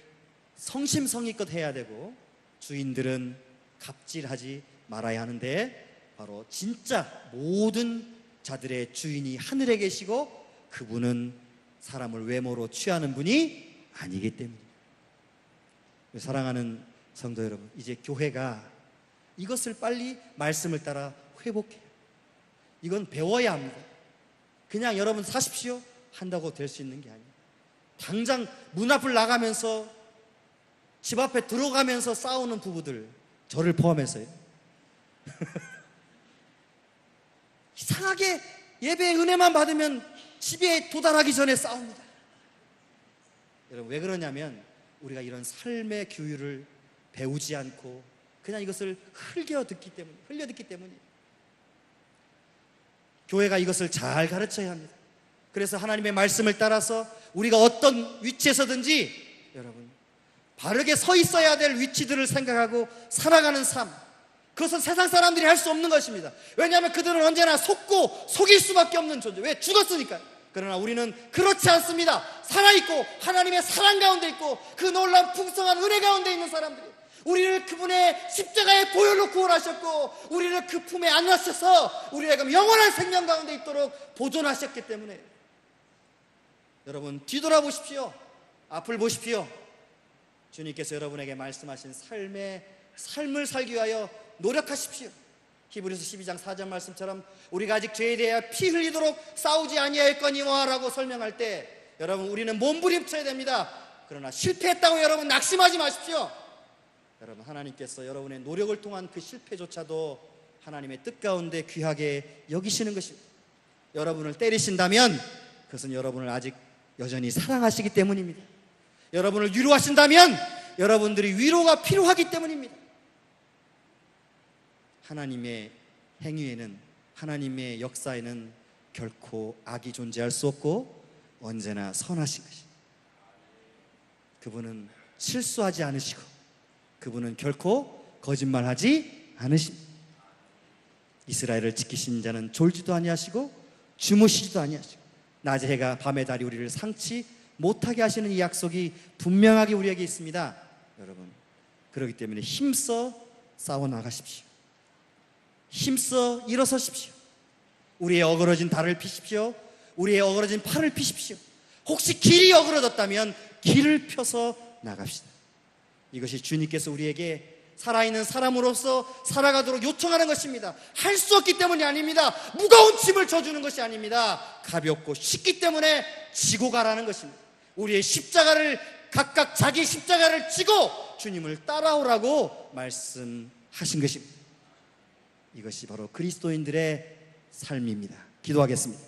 성심성의껏 해야 되고, 주인들은 갑질하지 말아야 하는데, 바로 진짜 모든 자들의 주인이 하늘에 계시고 그분은 사람을 외모로 취하는 분이 아니기 때문입니다. 사랑하는 성도 여러분, 이제 교회가 이것을 빨리 말씀을 따라 회복해요. 이건 배워야 합니다. 그냥 여러분 사십시오 한다고 될 수 있는 게 아니에요. 당장 문 앞을 나가면서 집 앞에 들어가면서 싸우는 부부들, 저를 포함해서요. 이상하게 예배의 은혜만 받으면 집에 도달하기 전에 싸웁니다. 여러분 왜 그러냐면 우리가 이런 삶의 교율을 배우지 않고 그냥 이것을 흘려 듣기 때문이에요. 교회가 이것을 잘 가르쳐야 합니다. 그래서 하나님의 말씀을 따라서 우리가 어떤 위치에서든지 여러분 바르게 서 있어야 될 위치들을 생각하고 살아가는 삶, 그것은 세상 사람들이 할 수 없는 것입니다. 왜냐하면 그들은 언제나 속고 속일 수밖에 없는 존재. 왜? 죽었으니까. 그러나 우리는 그렇지 않습니다. 살아있고 하나님의 사랑 가운데 있고 그 놀라운 풍성한 은혜 가운데 있는 사람들이, 우리를 그분의 십자가의 보혈로 구원하셨고 우리를 그 품에 안으셔서 우리가 영원한 생명 가운데 있도록 보존하셨기 때문에 여러분 뒤돌아보십시오. 앞을 보십시오. 주님께서 여러분에게 말씀하신 삶을 살기 위하여 노력하십시오. 히브리서 12장 4절 말씀처럼 우리가 아직 죄에 대하여 피 흘리도록 싸우지 아니하였거니와 라고 설명할 때 여러분 우리는 몸부림쳐야 됩니다. 그러나 실패했다고 여러분 낙심하지 마십시오. 여러분 하나님께서 여러분의 노력을 통한 그 실패조차도 하나님의 뜻 가운데 귀하게 여기시는 것입니다. 여러분을 때리신다면 그것은 여러분을 아직 여전히 사랑하시기 때문입니다. 여러분을 위로하신다면 여러분들이 위로가 필요하기 때문입니다. 하나님의 행위에는, 하나님의 역사에는 결코 악이 존재할 수 없고 언제나 선하신 것입니다. 그분은 실수하지 않으시고 그분은 결코 거짓말하지 않으십니다. 이스라엘을 지키신 자는 졸지도 아니하시고 주무시지도 아니하시고 낮의 해가 밤의 달이 우리를 상치 못하게 하시는 이 약속이 분명하게 우리에게 있습니다. 여러분, 그렇기 때문에 힘써 싸워 나가십시오. 힘써 일어서십시오. 우리의 어그러진 달을 피십시오. 우리의 어그러진 팔을 피십시오. 혹시 길이 어그러졌다면 길을 펴서 나갑시다. 이것이 주님께서 우리에게 살아있는 사람으로서 살아가도록 요청하는 것입니다. 할 수 없기 때문이 아닙니다. 무거운 짐을 져주는 것이 아닙니다. 가볍고 쉽기 때문에 지고 가라는 것입니다. 우리의 십자가를 각각 자기 십자가를 지고 주님을 따라오라고 말씀하신 것입니다. 이것이 바로 그리스도인들의 삶입니다. 기도하겠습니다.